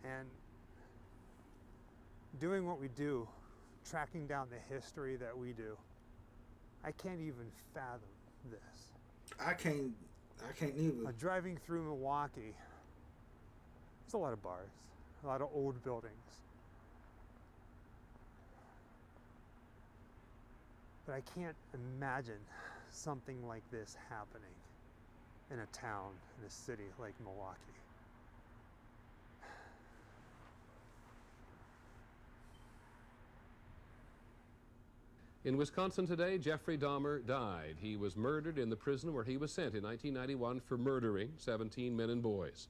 And doing what we do, tracking down the history that we do, I can't even fathom this. I can't either. Driving through Milwaukee, there's a lot of bars, a lot of old buildings. But I can't imagine something like this happening in a town, in a city like Milwaukee. In Wisconsin today, Jeffrey Dahmer died. He was murdered in the prison where he was sent in 1991 for murdering 17 men and boys.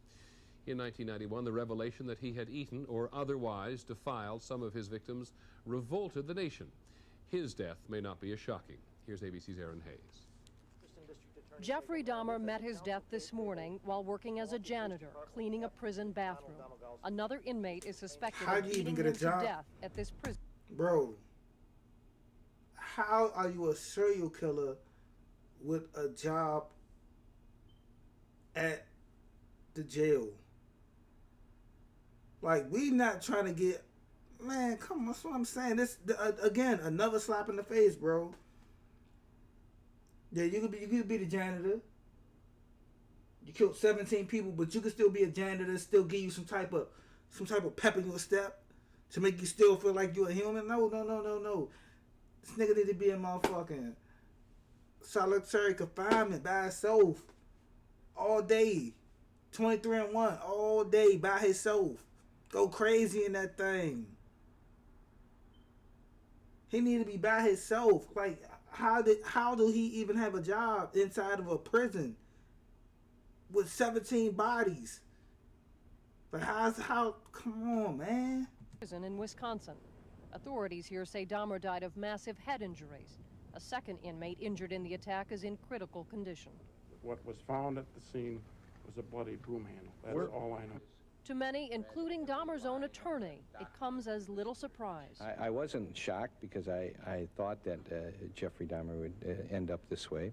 In 1991, the revelation that he had eaten or otherwise defiled some of his victims revolted the nation. His death may not be as shocking. Here's ABC's Aaron Hayes. Jeffrey Dahmer met his death this morning while working as a janitor, cleaning a prison bathroom. Another inmate is suspected of beating him to death at this prison. Bro, how are you a serial killer with a job at the jail? Like, we not trying to get, man, come on, that's what I'm saying. This, again, another slap in the face, bro. Yeah, you could be the janitor. You killed 17 people, but you could still be a janitor, still give you some type of pep in your step to make you still feel like you're a human. No. This nigga need to be in motherfucking solitary confinement by himself all day. 23-1 all day by himself. Go crazy in that thing. He need to be by himself. Like, how do he even have a job inside of a prison with 17 bodies? Like, how come on, man. Prison in Wisconsin. Authorities here say Dahmer died of massive head injuries. A second inmate injured in the attack is in critical condition. What was found at the scene was a bloody broom handle. That's all I know. To many, including Dahmer's own attorney, it comes as little surprise. I wasn't shocked because I thought that Jeffrey Dahmer would end up this way.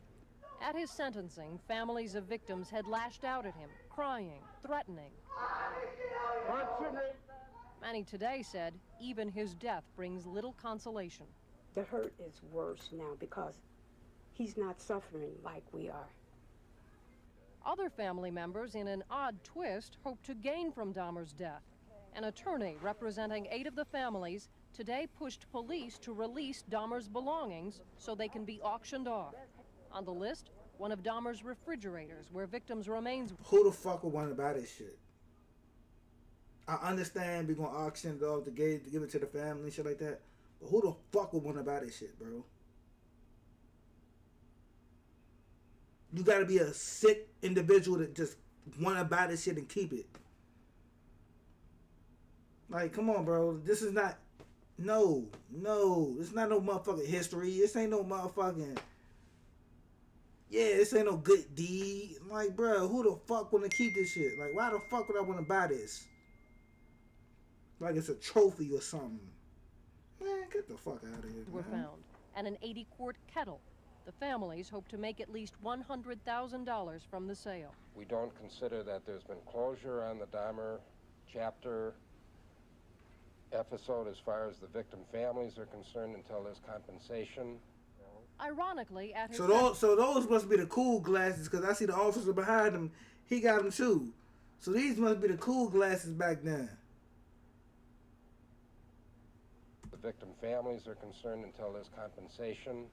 At his sentencing, families of victims had lashed out at him, crying, threatening. Many today said even his death brings little consolation. The hurt is worse now because he's not suffering like we are. Other family members, in an odd twist, hope to gain from Dahmer's death. An attorney representing 8 of the families today pushed police to release Dahmer's belongings so they can be auctioned off. On the list, one of Dahmer's refrigerators where victims' remains... Who the fuck would want to buy this shit? I understand we're going to auction it off to give it to the family and shit like that. But who the fuck would want to buy this shit, bro? You got to be a sick individual that just want to buy this shit and keep it. Like, come on, bro. This is not... No. It's not no motherfucking history. This ain't no motherfucking... Yeah, this ain't no good deed. Like, bro, who the fuck want to keep this shit? Like, why the fuck would I want to buy this? Like it's a trophy or something. Man, get the fuck out of here, were man. found, and an 80-quart kettle. The families hope to make at least $100,000 from the sale. We don't consider that there's been closure on the Dahmer chapter episode as far as the victim families are concerned until there's compensation. Ironically, at his So those must be the cool glasses, because I see the officer behind him. He got them too. So these must be the cool glasses back then. The victim families are concerned until there's compensation.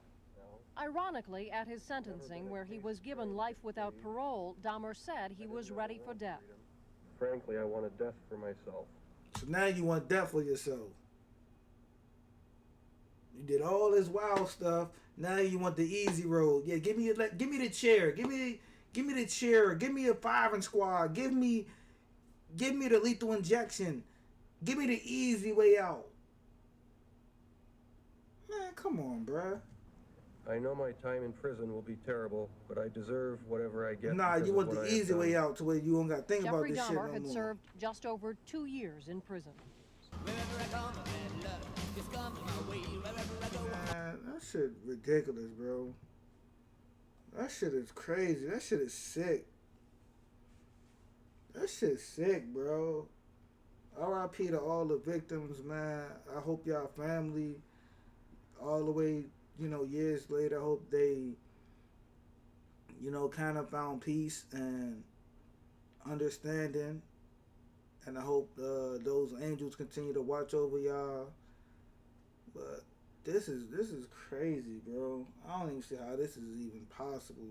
Ironically, at his sentencing, where he was given life without parole, Dahmer said he was ready for death. Frankly, I wanted death for myself. So now you want death for yourself. You did all this wild stuff. Now you want the easy road. Yeah, give me the chair. Give me the chair. Give me a firing squad. Give me the lethal injection. Give me the easy way out. Man, come on, bruh. I know my time in prison will be terrible, but I deserve whatever I get. Nah, you want the easy way out to where you don't got to think about Jeffrey this shit no Dahmer had more. served just over 2 years in prison. Man, that shit ridiculous, bro. That shit is crazy. That shit is sick. That shit's sick, bro. R.I.P. to all the victims, man. I hope y'all family, all the way, years later, I hope they, kind of found peace and understanding. And I hope those angels continue to watch over y'all. But this is crazy, bro. I don't even see how this is even possible.